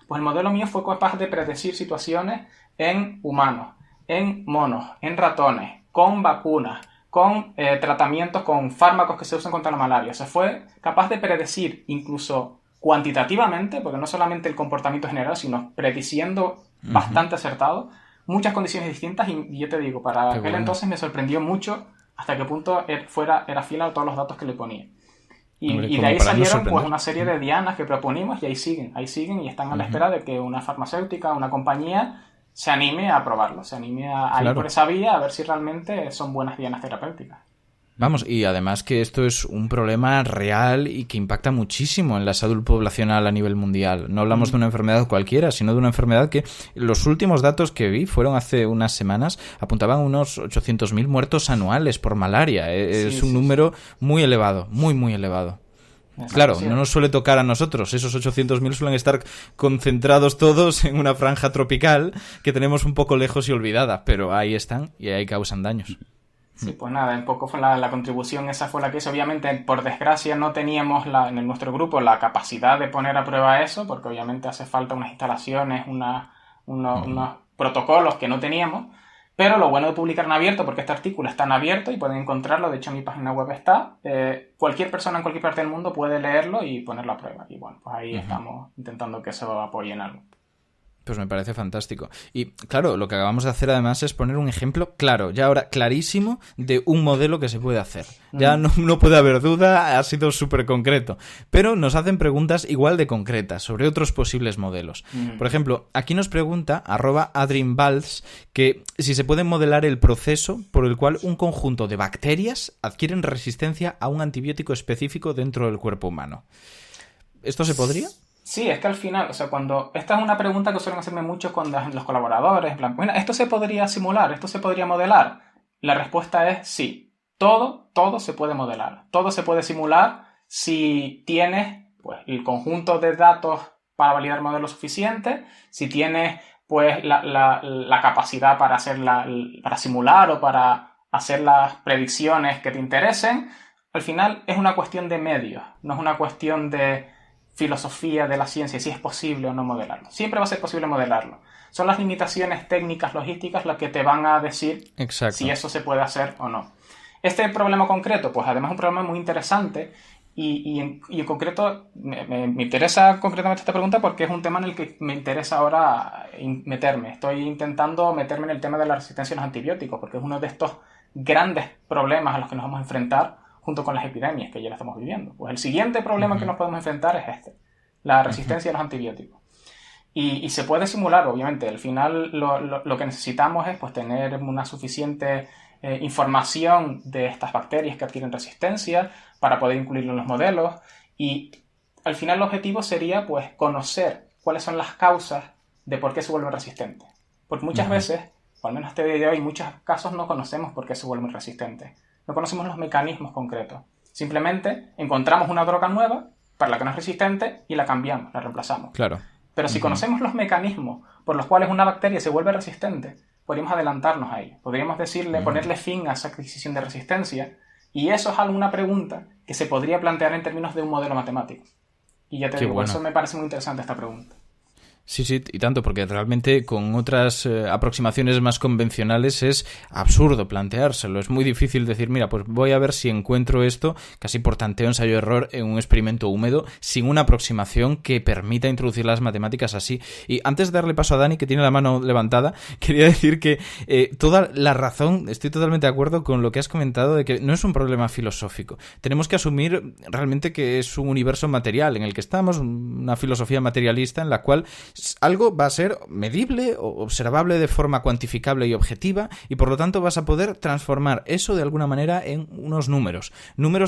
Pues el modelo mío fue capaz de predecir situaciones en humanos, en monos, en ratones, con vacunas, con tratamientos, con fármacos que se usan contra la malaria. O sea, fue capaz de predecir incluso cuantitativamente, porque no solamente el comportamiento general, sino prediciendo bastante acertado, muchas condiciones distintas. Y yo te digo, para aquel entonces me sorprendió mucho hasta qué punto era fiel a todos los datos que le ponía. Y de ahí salieron pues una serie de dianas que proponimos y ahí siguen y están a la espera de que una farmacéutica, una compañía se anime a probarlo, se anime a ir por esa vía a ver si realmente son buenas dianas terapéuticas. Vamos, y además que esto es un problema real y que impacta muchísimo en la salud poblacional a nivel mundial. No hablamos de una enfermedad cualquiera, sino de una enfermedad que los últimos datos que vi fueron hace unas semanas, apuntaban unos 800.000 muertos anuales por malaria. Es un número muy elevado, muy, muy elevado. Claro, no nos suele tocar a nosotros. Esos 800.000 suelen estar concentrados todos en una franja tropical que tenemos un poco lejos y olvidada, pero ahí están y ahí causan daños. Sí, pues nada, un poco fue la contribución, esa fue la que hizo. Obviamente, por desgracia, no teníamos en nuestro grupo la capacidad de poner a prueba eso, porque obviamente hace falta unas instalaciones, unos protocolos que no teníamos. Pero lo bueno de publicar en abierto, porque este artículo está en abierto y pueden encontrarlo, de hecho en mi página web está, cualquier persona en cualquier parte del mundo puede leerlo y ponerlo a prueba. Y bueno, pues ahí estamos intentando que eso apoye en algo. Pues me parece fantástico. Y claro, lo que acabamos de hacer además es poner un ejemplo claro, ya ahora clarísimo, de un modelo que se puede hacer. Ya no puede haber duda, ha sido súper concreto. Pero nos hacen preguntas igual de concretas sobre otros posibles modelos. Por ejemplo, aquí nos pregunta @adrinvalls que si se puede modelar el proceso por el cual un conjunto de bacterias adquieren resistencia a un antibiótico específico dentro del cuerpo humano. ¿Esto se podría? Sí, es que al final, o sea, esta es una pregunta que suelen hacerme mucho con los colaboradores, en plan, bueno, ¿esto se podría simular? ¿Esto se podría modelar? La respuesta es sí. Todo se puede modelar. Todo se puede simular si tienes, pues, el conjunto de datos para validar el modelo suficiente, si tienes, pues, la capacidad para para simular o para hacer las predicciones que te interesen. Al final es una cuestión de medios, no es una cuestión de filosofía de la ciencia, si es posible o no modelarlo. Siempre va a ser posible modelarlo. Son las limitaciones técnicas, logísticas, las que te van a decir si eso se puede hacer o no. Este problema concreto, pues además es un problema muy interesante y en concreto me interesa concretamente esta pregunta porque es un tema en el que me interesa ahora meterme. Estoy intentando meterme en el tema de la resistencia a los antibióticos porque es uno de estos grandes problemas a los que nos vamos a enfrentar junto con las epidemias que ya la estamos viviendo. Pues el siguiente problema que nos podemos enfrentar es la resistencia a los antibióticos. Y se puede simular, obviamente. Al final lo que necesitamos es pues tener una suficiente información de estas bacterias que adquieren resistencia para poder incluirlo en los modelos. Y al final el objetivo sería pues conocer cuáles son las causas de por qué se vuelven resistentes. Porque muchas veces, o al menos hasta el día de hoy, en muchos casos no conocemos por qué se vuelven resistentes. No conocemos los mecanismos concretos. Simplemente encontramos una droga nueva para la que no es resistente y la cambiamos, la reemplazamos. Claro. Pero si conocemos los mecanismos por los cuales una bacteria se vuelve resistente, podríamos adelantarnos a ello. Podríamos ponerle fin a esa adquisición de resistencia. Y eso es alguna pregunta que se podría plantear en términos de un modelo matemático. Y ya te digo, por eso me parece muy interesante esta pregunta. Sí, sí, y tanto, porque realmente con otras aproximaciones más convencionales es absurdo planteárselo. Es muy difícil decir, mira, pues voy a ver si encuentro esto, casi por tanteo, ensayo, error, en un experimento húmedo, sin una aproximación que permita introducir las matemáticas así. Y antes de darle paso a Dani, que tiene la mano levantada, quería decir que toda la razón, estoy totalmente de acuerdo con lo que has comentado, de que no es un problema filosófico. Tenemos que asumir realmente que es un universo material en el que estamos, una filosofía materialista en la cual algo va a ser medible o observable de forma cuantificable y objetiva, y por lo tanto vas a poder transformar eso de alguna manera en unos números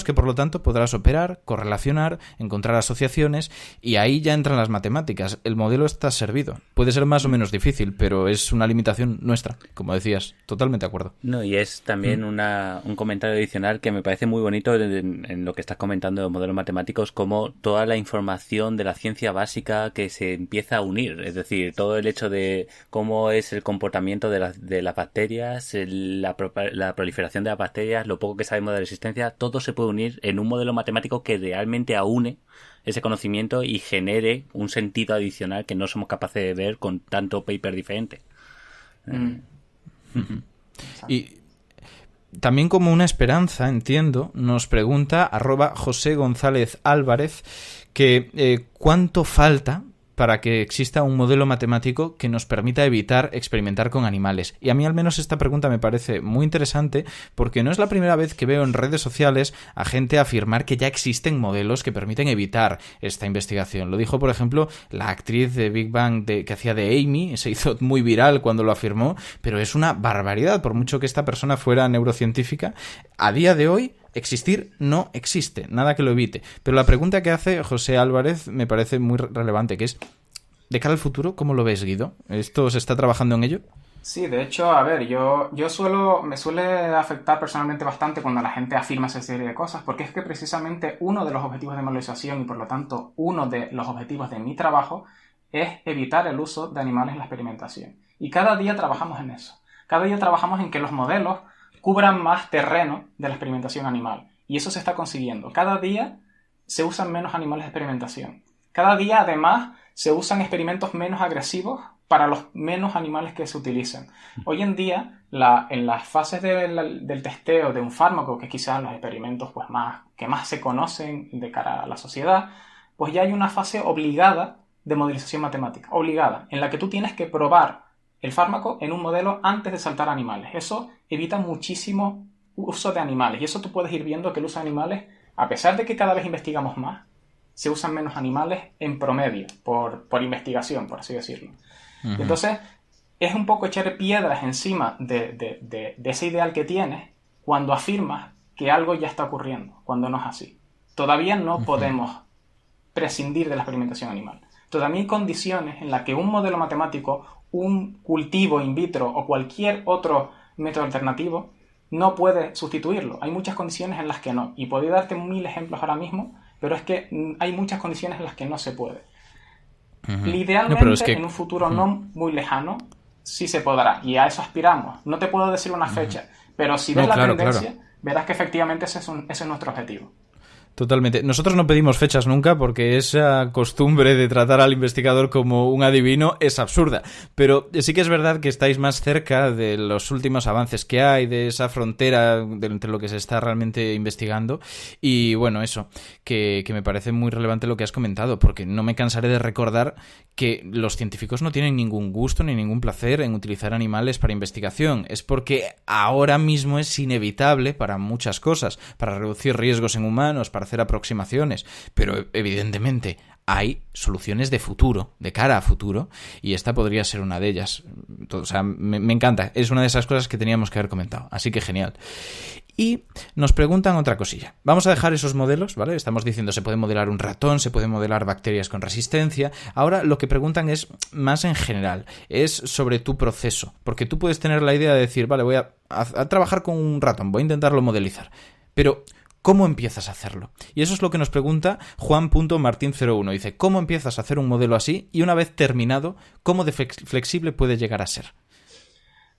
que por lo tanto podrás operar, correlacionar, encontrar asociaciones, y ahí ya entran las matemáticas. El modelo está servido. Puede ser más o menos difícil, pero es una limitación nuestra, como decías. Totalmente de acuerdo. No, y es también un comentario adicional que me parece muy bonito en lo que estás comentando de los modelos matemáticos, como toda la información de la ciencia básica que se empieza a unir. Es decir, todo el hecho de cómo es el comportamiento de las bacterias, la proliferación de las bacterias, lo poco que sabemos de la existencia, todo se puede unir en un modelo matemático que realmente aúne ese conocimiento y genere un sentido adicional que no somos capaces de ver con tanto paper diferente. Y también, como una esperanza, entiendo, nos pregunta @José González Álvarez que ¿cuánto falta para que exista un modelo matemático que nos permita evitar experimentar con animales? Y a mí al menos esta pregunta me parece muy interesante, porque no es la primera vez que veo en redes sociales a gente afirmar que ya existen modelos que permiten evitar esta investigación. Lo dijo, por ejemplo, la actriz de Big Bang que hacía de Amy, se hizo muy viral cuando lo afirmó, pero es una barbaridad, por mucho que esta persona fuera neurocientífica. A día de hoy, existir no existe, nada que lo evite. Pero la pregunta que hace José Álvarez me parece muy relevante, que es, de cara al futuro, ¿cómo lo ves, Guido? ¿Esto se está trabajando en ello? Sí, de hecho, a ver, me suele afectar personalmente bastante cuando la gente afirma esa serie de cosas, porque es que precisamente uno de los objetivos de modelización y por lo tanto uno de los objetivos de mi trabajo es evitar el uso de animales en la experimentación. Y cada día trabajamos en eso. Cada día trabajamos en que los modelos cubran más terreno de la experimentación animal. Y eso se está consiguiendo. Cada día se usan menos animales de experimentación. Cada día, además, se usan experimentos menos agresivos para los menos animales que se utilizan. Hoy en día, en las fases del testeo de un fármaco, que quizás los experimentos que más se conocen de cara a la sociedad, pues ya hay una fase obligada de modelización matemática. Obligada, en la que tú tienes que probar el fármaco en un modelo antes de saltar a animales. Eso evita muchísimo uso de animales. Y eso tú puedes ir viendo que el uso de animales, a pesar de que cada vez investigamos más, se usan menos animales en promedio, por investigación, por así decirlo. Uh-huh. Entonces, es un poco echar piedras encima de ese ideal que tienes cuando afirmas que algo ya está ocurriendo, cuando no es así. Todavía no podemos prescindir de la experimentación animal. Todavía hay condiciones en las que un modelo matemático, un cultivo in vitro o cualquier otro método alternativo no puede sustituirlo. Hay muchas condiciones en las que no. Y podría darte 1000 ejemplos ahora mismo, pero es que hay muchas condiciones en las que no se puede. Uh-huh. Idealmente, en un futuro no muy lejano, sí se podrá. Y a eso aspiramos. No te puedo decir una fecha, pero si ves la tendencia, verás que efectivamente ese es nuestro objetivo. Totalmente. Nosotros no pedimos fechas nunca porque esa costumbre de tratar al investigador como un adivino es absurda. Pero sí que es verdad que estáis más cerca de los últimos avances que hay, de esa frontera entre lo que se está realmente investigando. Y bueno, eso, que me parece muy relevante lo que has comentado, porque no me cansaré de recordar que los científicos no tienen ningún gusto ni ningún placer en utilizar animales para investigación. Es porque ahora mismo es inevitable para muchas cosas, para reducir riesgos en humanos, para hacer aproximaciones, pero evidentemente hay soluciones de futuro, de cara a futuro, y esta podría ser una de ellas. O sea, me encanta, es una de esas cosas que teníamos que haber comentado, así que genial. Y nos preguntan otra cosilla. Vamos a dejar esos modelos, ¿vale? Estamos diciendo, se puede modelar un ratón, se puede modelar bacterias con resistencia. Ahora lo que preguntan es más en general, es sobre tu proceso, porque tú puedes tener la idea de decir, vale, voy a trabajar con un ratón, voy a intentarlo modelizar, pero ¿cómo empiezas a hacerlo? Y eso es lo que nos pregunta Juan.Martin01. Dice, ¿cómo empiezas a hacer un modelo así? Y una vez terminado, ¿cómo de flexible puede llegar a ser?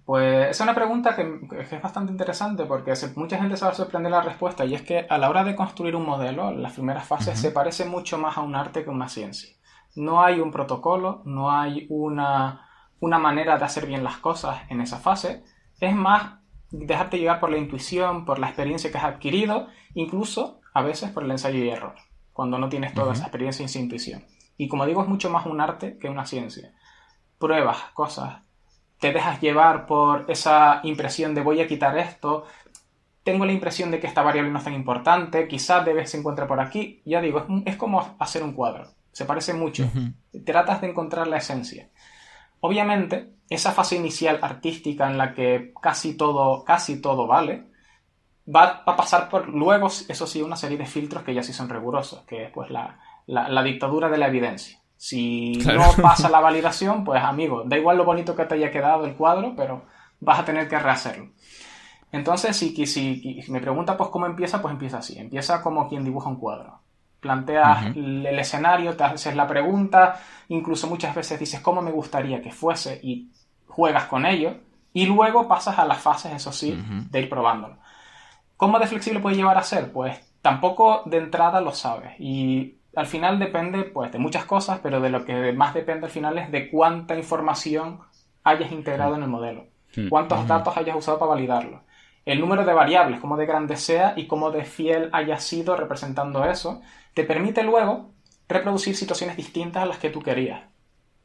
Pues es una pregunta que es bastante interesante porque mucha gente se va a sorprender la respuesta, y es que a la hora de construir un modelo, las primeras fases se parece mucho más a un arte que a una ciencia. No hay un protocolo, no hay una manera de hacer bien las cosas en esa fase. Es más, dejarte llevar por la intuición, por la experiencia que has adquirido, incluso a veces por el ensayo y error, cuando no tienes toda esa experiencia y esa intuición. Y como digo, es mucho más un arte que una ciencia. Pruebas, cosas, te dejas llevar por esa impresión de voy a quitar esto, tengo la impresión de que esta variable no es tan importante, quizás se encuentre por aquí. Ya digo, es como hacer un cuadro, se parece mucho. Tratas de encontrar la esencia. Obviamente, esa fase inicial artística en la que casi todo vale, va a pasar por luego, eso sí, una serie de filtros que ya sí son rigurosos, que es pues la dictadura de la evidencia. Si no pasa la validación, pues amigo, da igual lo bonito que te haya quedado el cuadro, pero vas a tener que rehacerlo. Entonces, si me pregunta pues cómo empieza, pues empieza así. Empieza como quien dibuja un cuadro. Planteas el escenario, te haces la pregunta, incluso muchas veces dices cómo me gustaría que fuese y juegas con ello. Y luego pasas a las fases, eso sí, de ir probándolo. ¿Cómo de flexible puede llevar a ser? Pues tampoco de entrada lo sabes. Y al final depende pues de muchas cosas, pero de lo que más depende al final es de cuánta información hayas integrado en el modelo. Cuántos datos hayas usado para validarlo. El número de variables, cómo de grande sea y cómo de fiel haya sido representando eso, te permite luego reproducir situaciones distintas a las que tú querías.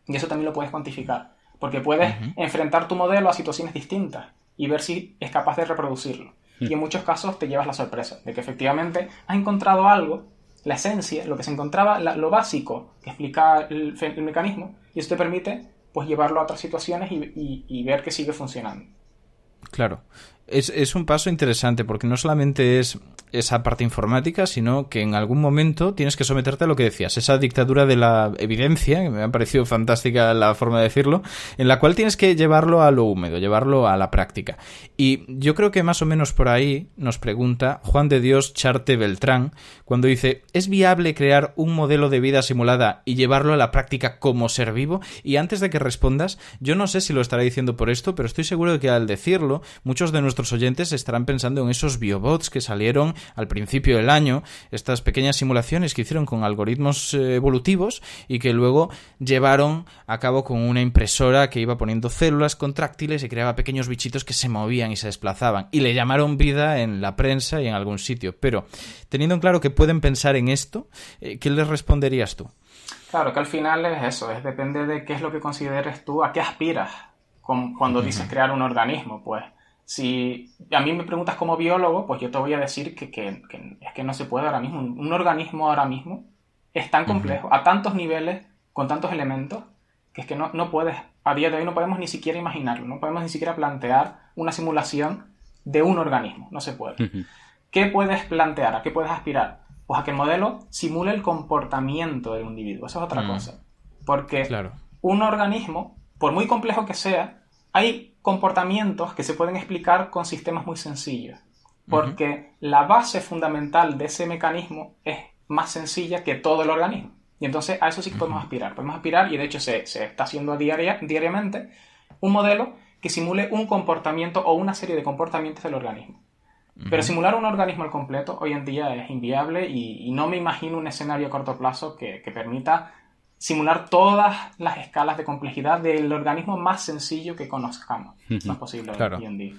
Y eso también lo puedes cuantificar, porque puedes enfrentar tu modelo a situaciones distintas y ver si es capaz de reproducirlo. Y en muchos casos te llevas la sorpresa de que efectivamente has encontrado algo, la esencia, lo que se encontraba, lo básico que explica el mecanismo, y eso te permite pues llevarlo a otras situaciones y ver que sigue funcionando. Claro. Es un paso interesante porque no solamente es esa parte informática, sino que en algún momento tienes que someterte a lo que decías, esa dictadura de la evidencia, que me ha parecido fantástica la forma de decirlo, en la cual tienes que llevarlo a lo húmedo, llevarlo a la práctica. Y yo creo que más o menos por ahí nos pregunta Juan de Dios Charte Beltrán, cuando dice, ¿es viable crear un modelo de vida simulada y llevarlo a la práctica como ser vivo? Y antes de que respondas, yo no sé si lo estará diciendo por esto, pero estoy seguro de que al decirlo, muchos de nuestros oyentes estarán pensando en esos biobots que salieron al principio del año, estas pequeñas simulaciones que hicieron con algoritmos evolutivos y que luego llevaron a cabo con una impresora que iba poniendo células contráctiles y creaba pequeños bichitos que se movían y se desplazaban. Y le llamaron vida en la prensa y en algún sitio. Pero, teniendo en claro que pueden pensar en esto, ¿qué les responderías tú? Claro, que al final es eso, depende de qué es lo que consideres tú, a qué aspiras cuando dices crear un organismo, pues. Si a mí me preguntas como biólogo, pues yo te voy a decir que es que no se puede ahora mismo. Un organismo ahora mismo es tan complejo, a tantos niveles, con tantos elementos, que es que no puedes, a día de hoy no podemos ni siquiera imaginarlo, no podemos ni siquiera plantear una simulación de un organismo, no se puede. ¿Qué puedes plantear? ¿A qué puedes aspirar? Pues a que el modelo simule el comportamiento del individuo, eso es otra cosa. Porque un organismo, por muy complejo que sea, hay comportamientos que se pueden explicar con sistemas muy sencillos, porque la base fundamental de ese mecanismo es más sencilla que todo el organismo. Y entonces a eso sí que podemos aspirar. Podemos aspirar, y de hecho se está haciendo diariamente, un modelo que simule un comportamiento o una serie de comportamientos del organismo. Pero simular un organismo al completo hoy en día es inviable y no me imagino un escenario a corto plazo que permita simular todas las escalas de complejidad del organismo más sencillo que conozcamos. No es posible hoy en día.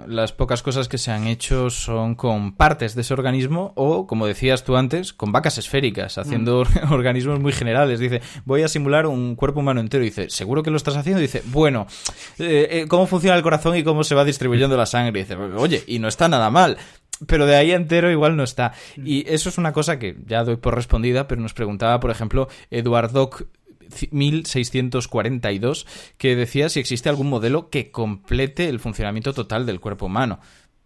Las pocas cosas que se han hecho son con partes de ese organismo o, como decías tú antes, con vacas esféricas, haciendo organismos muy generales. Dice, voy a simular un cuerpo humano entero. Dice, ¿seguro que lo estás haciendo? Dice, bueno, ¿cómo funciona el corazón y cómo se va distribuyendo la sangre? Dice, oye, y no está nada mal. Pero de ahí entero igual no está. Y eso es una cosa que ya doy por respondida, pero nos preguntaba, por ejemplo, Eduardoc 1642, que decía si existe algún modelo que complete el funcionamiento total del cuerpo humano.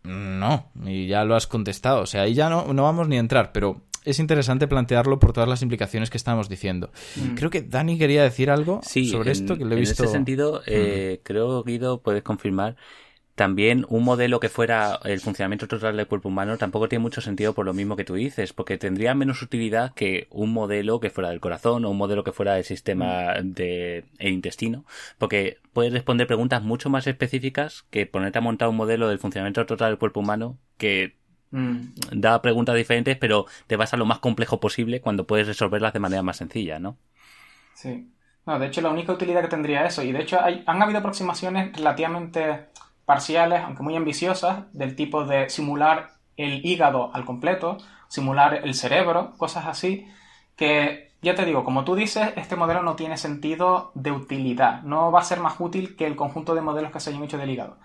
No, y ya lo has contestado. O sea, ahí ya no vamos ni a entrar, pero es interesante plantearlo por todas las implicaciones que estamos diciendo. Creo que Dani quería decir algo sobre esto, que lo he visto. En ese sentido, creo, Guido, puedes confirmar. También un modelo que fuera el funcionamiento total del cuerpo humano tampoco tiene mucho sentido por lo mismo que tú dices, porque tendría menos utilidad que un modelo que fuera del corazón o un modelo que fuera del sistema el intestino, porque puedes responder preguntas mucho más específicas que ponerte a montar un modelo del funcionamiento total del cuerpo humano que da preguntas diferentes, pero te vas a lo más complejo posible cuando puedes resolverlas de manera más sencilla, ¿no? Sí. No, de hecho, la única utilidad que tendría eso, y de hecho han habido aproximaciones relativamente parciales, aunque muy ambiciosas, del tipo de simular el hígado al completo, simular el cerebro, cosas así, que ya te digo, como tú dices, este modelo no tiene sentido de utilidad, no va a ser más útil que el conjunto de modelos que se hayan hecho del hígado.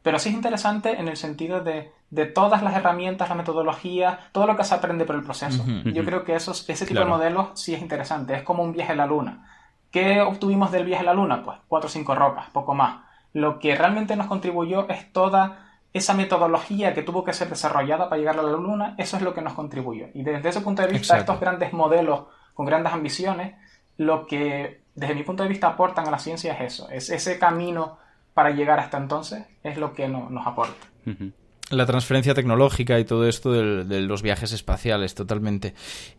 Pero sí es interesante en el sentido de todas las herramientas, la metodología, todo lo que se aprende por el proceso. Yo creo que ese tipo de modelos sí es interesante, es como un viaje a la luna. ¿Qué obtuvimos del viaje a la luna? Pues 4 o 5 rocas, poco más. Lo que realmente nos contribuyó es toda esa metodología que tuvo que ser desarrollada para llegar a la luna, eso es lo que nos contribuyó. Y desde ese punto de vista, estos grandes modelos con grandes ambiciones, lo que desde mi punto de vista aportan a la ciencia es eso, es ese camino para llegar hasta entonces, es lo que nos aporta. La transferencia tecnológica y todo esto de los viajes espaciales, totalmente.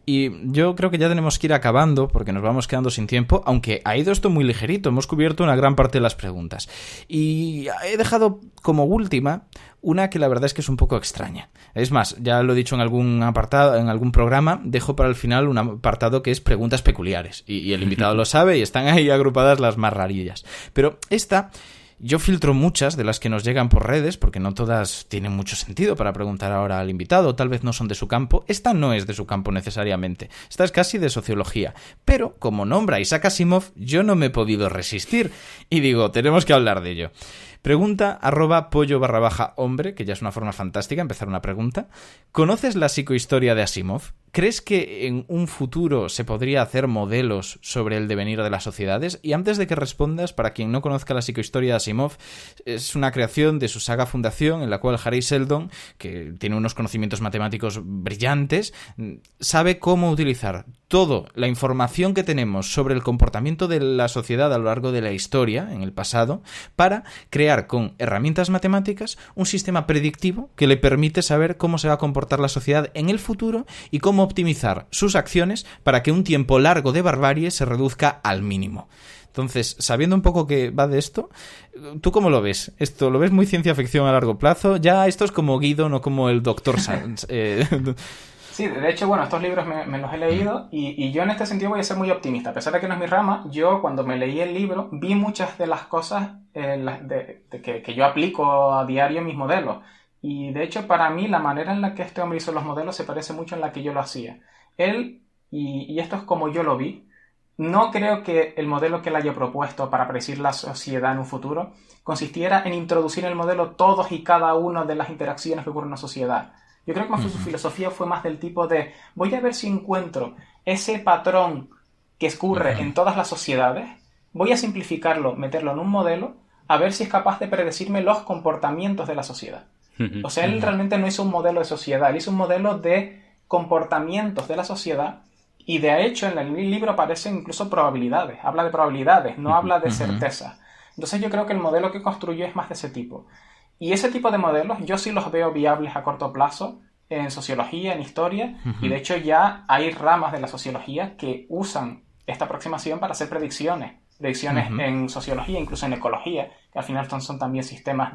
Y yo creo que ya tenemos que ir acabando porque nos vamos quedando sin tiempo, aunque ha ido esto muy ligerito, hemos cubierto una gran parte de las preguntas. Y he dejado como última una que la verdad es que es un poco extraña. Es más, ya lo he dicho en algún apartado, en algún programa, dejo para el final un apartado que es preguntas peculiares. Y el invitado lo sabe y están ahí agrupadas las más rarillas. Pero esta... Yo filtro muchas de las que nos llegan por redes, porque no todas tienen mucho sentido para preguntar ahora al invitado, tal vez no son de su campo. Esta no es de su campo necesariamente, esta es casi de sociología. Pero, como nombra Isaac Asimov, yo no me he podido resistir. Y digo, tenemos que hablar de ello. Pregunta @pollo_hombre, que ya es una forma fantástica empezar una pregunta. ¿Conoces la psicohistoria de Asimov? ¿Crees que en un futuro se podría hacer modelos sobre el devenir de las sociedades? Y antes de que respondas, para quien no conozca la psicohistoria de Asimov, es una creación de su saga Fundación, en la cual Harry Seldon, que tiene unos conocimientos matemáticos brillantes, sabe cómo utilizar toda la información que tenemos sobre el comportamiento de la sociedad a lo largo de la historia, en el pasado, para crear con herramientas matemáticas un sistema predictivo que le permite saber cómo se va a comportar la sociedad en el futuro y cómo optimizar sus acciones para que un tiempo largo de barbarie se reduzca al mínimo. Entonces, sabiendo un poco que va de esto, ¿tú cómo lo ves? ¿Esto lo ves muy ciencia ficción a largo plazo? Ya esto es como Guido, no como el Dr. Sands. Sí, de hecho, bueno, estos libros me los he leído y yo en este sentido voy a ser muy optimista. A pesar de que no es mi rama, yo cuando me leí el libro vi muchas de las cosas que yo aplico a diario en mis modelos. Y de hecho, para mí, la manera en la que este hombre hizo los modelos se parece mucho en la que yo lo hacía. Él, y esto es como yo lo vi, no creo que el modelo que él haya propuesto para predecir la sociedad en un futuro consistiera en introducir en el modelo todos y cada una de las interacciones que ocurren en una sociedad. Yo creo que su filosofía fue más del tipo de voy a ver si encuentro ese patrón que ocurre en todas las sociedades, voy a simplificarlo, meterlo en un modelo, a ver si es capaz de predecirme los comportamientos de la sociedad. O sea, él realmente no hizo un modelo de sociedad, él hizo un modelo de comportamientos de la sociedad y de hecho en el libro aparecen incluso probabilidades, habla de probabilidades, no habla de certezas. Entonces yo creo que el modelo que construyó es más de ese tipo. Y ese tipo de modelos yo sí los veo viables a corto plazo en sociología, en historia, y de hecho ya hay ramas de la sociología que usan esta aproximación para hacer predicciones en sociología, incluso en ecología, que al final son también sistemas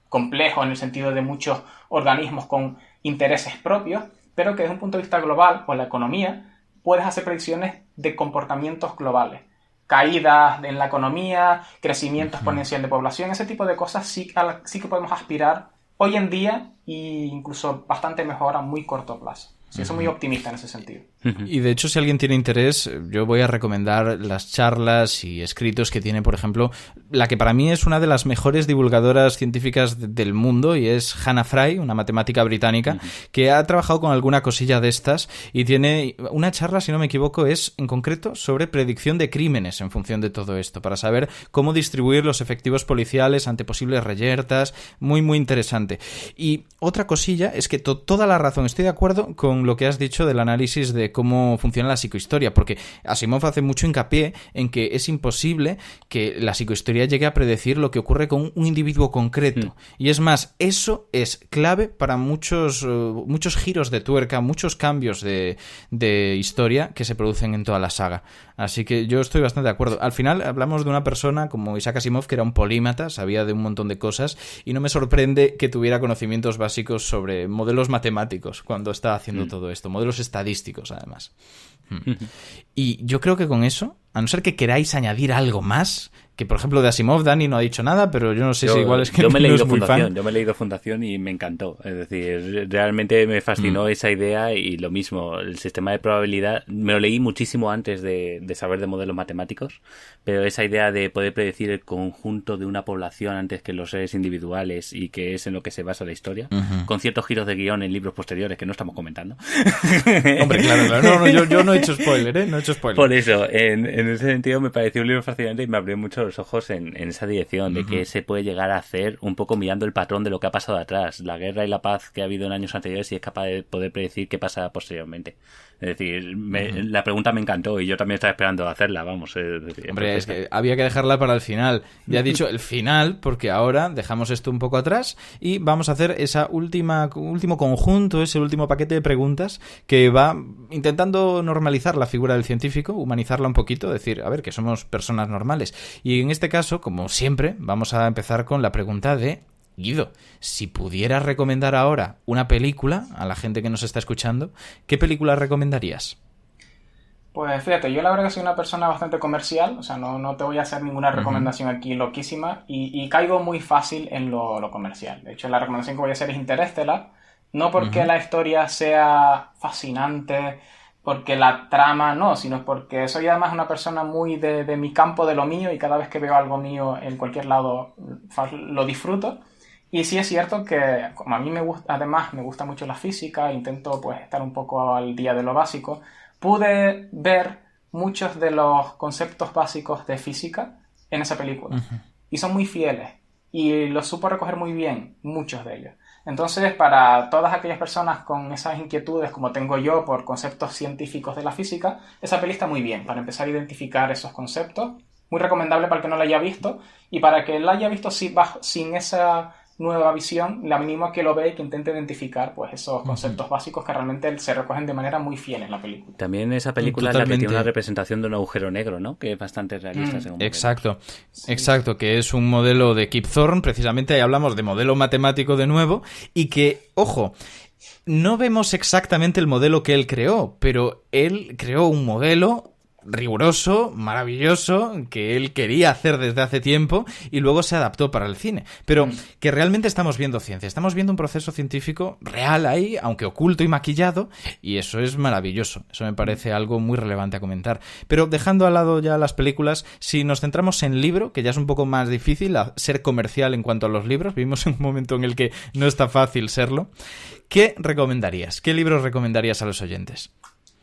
complejos en el sentido de muchos organismos con intereses propios, pero que desde un punto de vista global, o la economía, puedes hacer predicciones de comportamientos globales. Caídas en la economía, crecimiento exponencial de población, ese tipo de cosas sí que podemos aspirar hoy en día e incluso bastante mejor a muy corto plazo. Sí, soy muy optimista en ese sentido. Y de hecho, si alguien tiene interés, yo voy a recomendar las charlas y escritos que tiene, por ejemplo, la que para mí es una de las mejores divulgadoras científicas del mundo y es Hannah Fry, una matemática británica, que ha trabajado con alguna cosilla de estas y tiene una charla, si no me equivoco, es en concreto sobre predicción de crímenes en función de todo esto, para saber cómo distribuir los efectivos policiales ante posibles reyertas. Muy, muy interesante. Y otra cosilla es que toda la razón, estoy de acuerdo con lo que has dicho del análisis de cómo funciona la psicohistoria, porque Asimov hace mucho hincapié en que es imposible que la psicohistoria llegue a predecir lo que ocurre con un individuo concreto. Y es más, eso es clave para muchos giros de tuerca, muchos cambios de historia que se producen en toda la saga. Así que yo estoy bastante de acuerdo. Al final hablamos de una persona como Isaac Asimov que era un polímata, sabía de un montón de cosas y no me sorprende que tuviera conocimientos básicos sobre modelos matemáticos cuando estaba haciendo todo esto, modelos estadísticos además. Y yo creo que con eso a no ser que queráis añadir algo más, que por ejemplo de Asimov, Dani no ha dicho nada, pero yo no sé si igual es que yo me he no leído es muy Fundación, fan. yo me he leído Fundación y me encantó. Es decir, realmente me fascinó esa idea y lo mismo, el sistema de probabilidad, me lo leí muchísimo antes de saber de modelos matemáticos, pero esa idea de poder predecir el conjunto de una población antes que los seres individuales y que es en lo que se basa la historia, con ciertos giros de guión en libros posteriores que no estamos comentando. Hombre, claro. No, yo no he hecho spoiler, no he hecho spoiler. Por eso, en ese sentido me pareció un libro fascinante y me abrió mucho los ojos en esa dirección, de que se puede llegar a hacer un poco mirando el patrón de lo que ha pasado atrás, la guerra y la paz que ha habido en años anteriores y es capaz de poder predecir qué pasa posteriormente. Es decir, la pregunta me encantó y yo también estaba esperando hacerla, vamos. Hombre, es que había que dejarla para el final. Ya he dicho el final porque ahora dejamos esto un poco atrás y vamos a hacer esa último conjunto, ese último paquete de preguntas que va intentando normalizar la figura del científico, humanizarla un poquito, decir, a ver, que somos personas normales. Y en este caso, como siempre, vamos a empezar con la pregunta de Guido, si pudieras recomendar ahora una película a la gente que nos está escuchando, ¿qué película recomendarías? Pues fíjate, yo la verdad que soy una persona bastante comercial, o sea, no te voy a hacer ninguna recomendación aquí loquísima y caigo muy fácil en lo comercial. De hecho, la recomendación que voy a hacer es Interestelar, no porque la historia sea fascinante, porque la trama no, sino porque soy además una persona muy de mi campo, de lo mío, y cada vez que veo algo mío en cualquier lado lo disfruto. Y sí es cierto que como a mí me gusta, además me gusta mucho la física, intento pues estar un poco al día de lo básico, pude ver muchos de los conceptos básicos de física en esa película. Y son muy fieles. Y los supo recoger muy bien, muchos de ellos. Entonces, para todas aquellas personas con esas inquietudes como tengo yo por conceptos científicos de la física, esa peli está muy bien para empezar a identificar esos conceptos. Muy recomendable para el que no la haya visto. Y para que la haya visto sin esa nueva visión, le animo a que lo vea y que intente identificar pues esos conceptos básicos que realmente se recogen de manera muy fiel en la película. También esa película es la que tiene una representación de un agujero negro, ¿no? Que es bastante realista según Exacto, exacto, que es un modelo de Kip Thorne, precisamente ahí hablamos de modelo matemático de nuevo, y que, ojo, no vemos exactamente el modelo que él creó, pero él creó un modelo riguroso, maravilloso, que él quería hacer desde hace tiempo y luego se adaptó para el cine. Pero que realmente estamos viendo ciencia, estamos viendo un proceso científico real ahí, aunque oculto y maquillado, y eso es maravilloso. Eso me parece algo muy relevante a comentar. Pero dejando al lado ya las películas, si nos centramos en libro, que ya es un poco más difícil ser comercial en cuanto a los libros, vivimos en un momento en el que no está fácil serlo, ¿qué recomendarías? ¿Qué libros recomendarías a los oyentes?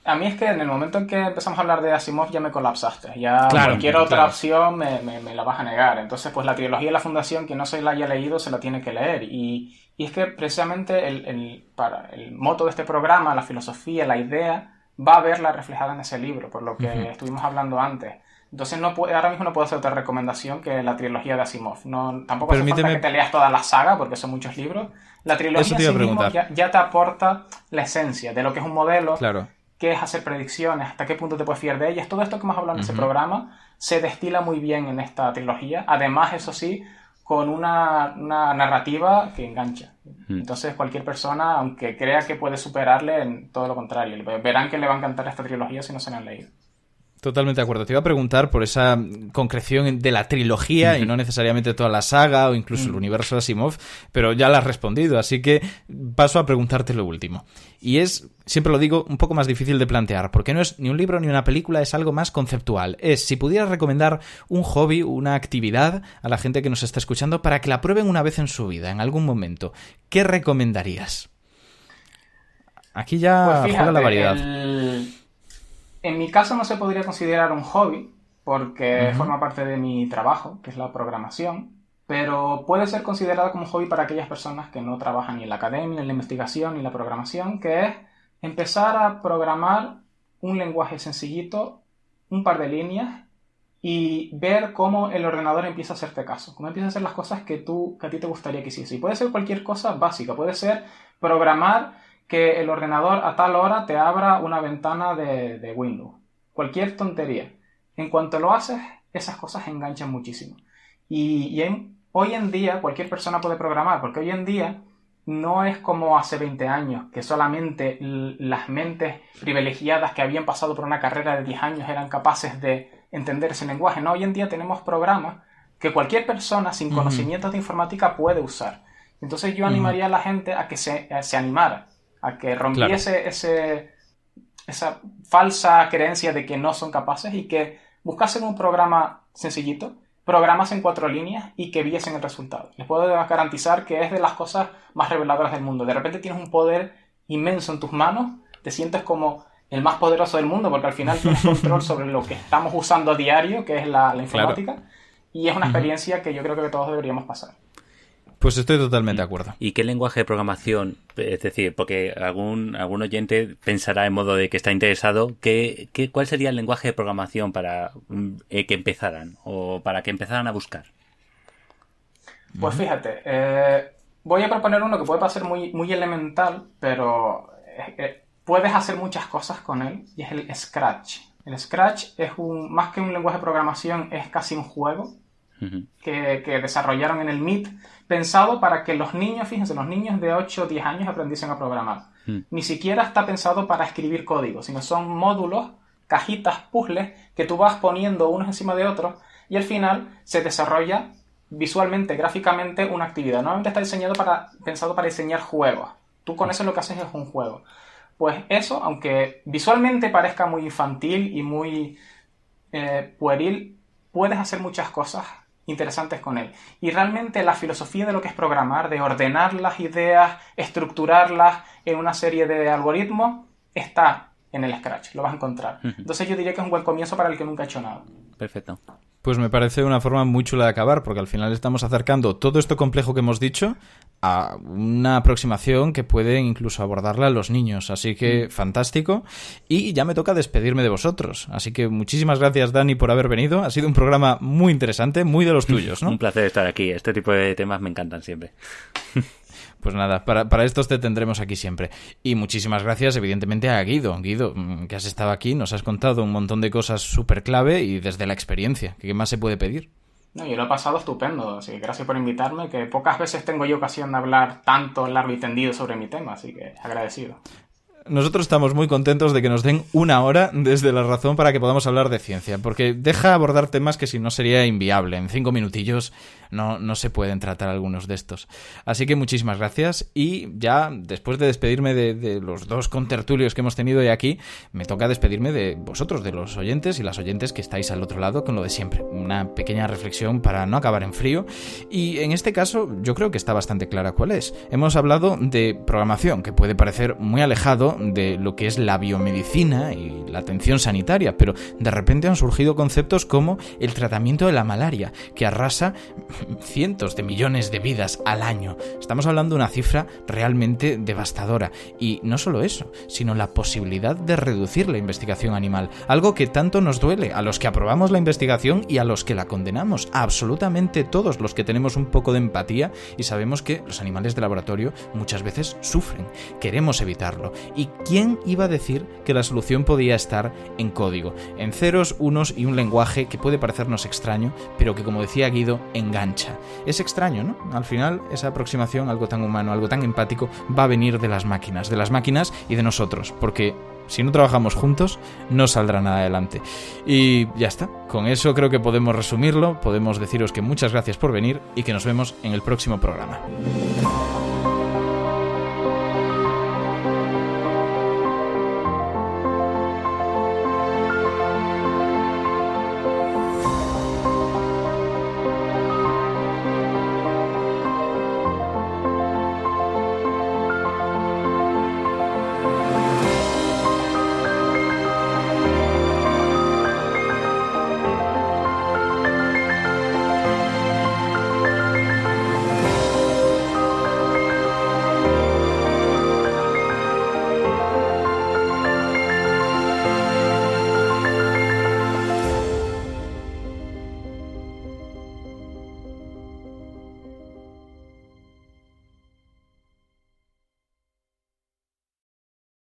A mí es que en el momento en que empezamos a hablar de Asimov ya me colapsaste. Ya claro, cualquier otra opción me la vas a negar. Entonces, pues la trilogía de la Fundación, quien no se la haya leído, se la tiene que leer. Y es que precisamente para el moto de este programa, la filosofía, la idea, va a verla reflejada en ese libro, por lo que estuvimos hablando antes. Entonces, ahora mismo no puedo hacer otra recomendación que la trilogía de Asimov. Tampoco hace falta que te leas toda la saga, porque son muchos libros. La trilogía ya te aporta la esencia de lo que es un modelo. Claro. Qué es hacer predicciones, hasta qué punto te puedes fiar de ellas. Todo esto que hemos hablado en ese programa se destila muy bien en esta trilogía. Además, eso sí, con una narrativa que engancha. Entonces, cualquier persona, aunque crea que puede superarle, en todo lo contrario. Verán que le va a encantar esta trilogía si no se la han leído. Totalmente de acuerdo. Te iba a preguntar por esa concreción de la trilogía y no necesariamente toda la saga o incluso el universo de Asimov, pero ya la has respondido, así que paso a preguntarte lo último. Y es, siempre lo digo, un poco más difícil de plantear, porque no es ni un libro ni una película, es algo más conceptual. Es, si pudieras recomendar un hobby, una actividad a la gente que nos está escuchando para que la prueben una vez en su vida, en algún momento, ¿qué recomendarías? Aquí ya pues fíjate, juega la variedad. En mi caso no se podría considerar un hobby, porque forma parte de mi trabajo, que es la programación, pero puede ser considerado como un hobby para aquellas personas que no trabajan ni en la academia, ni en la investigación, ni en la programación, que es empezar a programar un lenguaje sencillito, un par de líneas, y ver cómo el ordenador empieza a hacerte caso, cómo empieza a hacer las cosas que a ti te gustaría que hiciese. Y puede ser cualquier cosa básica, puede ser programar que el ordenador a tal hora te abra una ventana de Windows. Cualquier tontería. En cuanto lo haces, esas cosas enganchan muchísimo. Hoy en día cualquier persona puede programar, porque hoy en día no es como hace 20 años, que solamente las mentes privilegiadas que habían pasado por una carrera de 10 años eran capaces de entender ese lenguaje. No, hoy en día tenemos programas que cualquier persona sin conocimientos de informática puede usar. Entonces yo animaría a la gente a que se animara, a que rompiese esa falsa creencia de que no son capaces y que buscasen un programa sencillito, programas en 4 líneas y que viesen el resultado. Les puedo garantizar que es de las cosas más reveladoras del mundo. De repente tienes un poder inmenso en tus manos, te sientes como el más poderoso del mundo porque al final tienes control sobre lo que estamos usando a diario, que es la informática, y es una experiencia que yo creo que todos deberíamos pasar. Pues estoy totalmente de acuerdo. ¿Y qué lenguaje de programación? Es decir, porque algún oyente pensará en modo de que está interesado, ¿cuál sería el lenguaje de programación para que empezaran o para que empezaran a buscar? Pues fíjate, voy a proponer uno que puede parecer muy, muy elemental, pero puedes hacer muchas cosas con él, y es el Scratch. El Scratch es más que un lenguaje de programación, es casi un juego que desarrollaron en el MIT, pensado para que los niños, fíjense, los niños de 8 o 10 años aprendiesen a programar. Ni siquiera está pensado para escribir código, sino son módulos, cajitas, puzzles, que tú vas poniendo unos encima de otros y al final se desarrolla visualmente, gráficamente, una actividad. Normalmente está pensado para diseñar juegos. Tú con eso lo que haces es un juego. Pues eso, aunque visualmente parezca muy infantil y muy pueril, puedes hacer muchas cosas interesantes con él. Y realmente la filosofía de lo que es programar, de ordenar las ideas, estructurarlas en una serie de algoritmos, está en el Scratch, lo vas a encontrar. Entonces yo diría que es un buen comienzo para el que nunca ha hecho nada. Perfecto. Pues me parece una forma muy chula de acabar, porque al final estamos acercando todo esto complejo que hemos dicho a una aproximación que puede incluso abordarla a los niños. Así que fantástico. Y ya me toca despedirme de vosotros. Así que muchísimas gracias, Dani, por haber venido. Ha sido un programa muy interesante, muy de los tuyos, ¿no? Un placer estar aquí. Este tipo de temas me encantan siempre. Pues nada, para estos te tendremos aquí siempre. Y muchísimas gracias, evidentemente, a Guido. Guido, que has estado aquí, nos has contado un montón de cosas súper clave y desde la experiencia. ¿Qué más se puede pedir? No, yo lo he pasado estupendo, así que gracias por invitarme, que pocas veces tengo yo ocasión de hablar tanto largo y tendido sobre mi tema, así que agradecido. Nosotros estamos muy contentos de que nos den 1 hora desde La Razón para que podamos hablar de ciencia, porque deja abordar temas que si no sería inviable. En 5 minutillos no se pueden tratar algunos de estos. Así que muchísimas gracias y ya después de despedirme de los 2 contertulios que hemos tenido hoy aquí, me toca despedirme de vosotros, de los oyentes y las oyentes que estáis al otro lado con lo de siempre. Una pequeña reflexión para no acabar en frío y en este caso yo creo que está bastante clara cuál es. Hemos hablado de programación, que puede parecer muy alejado de lo que es la biomedicina y la atención sanitaria, pero de repente han surgido conceptos como el tratamiento de la malaria, que arrasa cientos de millones de vidas al año. Estamos hablando de una cifra realmente devastadora. Y no solo eso, sino la posibilidad de reducir la investigación animal, algo que tanto nos duele a los que aprobamos la investigación y a los que la condenamos, a absolutamente todos los que tenemos un poco de empatía y sabemos que los animales de laboratorio muchas veces sufren. Queremos evitarlo. ¿Y quién iba a decir que la solución podía estar en código? En ceros, unos y un lenguaje que puede parecernos extraño, pero que, como decía Guido, engancha. Es extraño, ¿no? Al final, esa aproximación, algo tan humano, algo tan empático, va a venir de las máquinas y de nosotros, porque si no trabajamos juntos, no saldrá nada adelante. Y ya está. Con eso creo que podemos resumirlo, podemos deciros que muchas gracias por venir y que nos vemos en el próximo programa.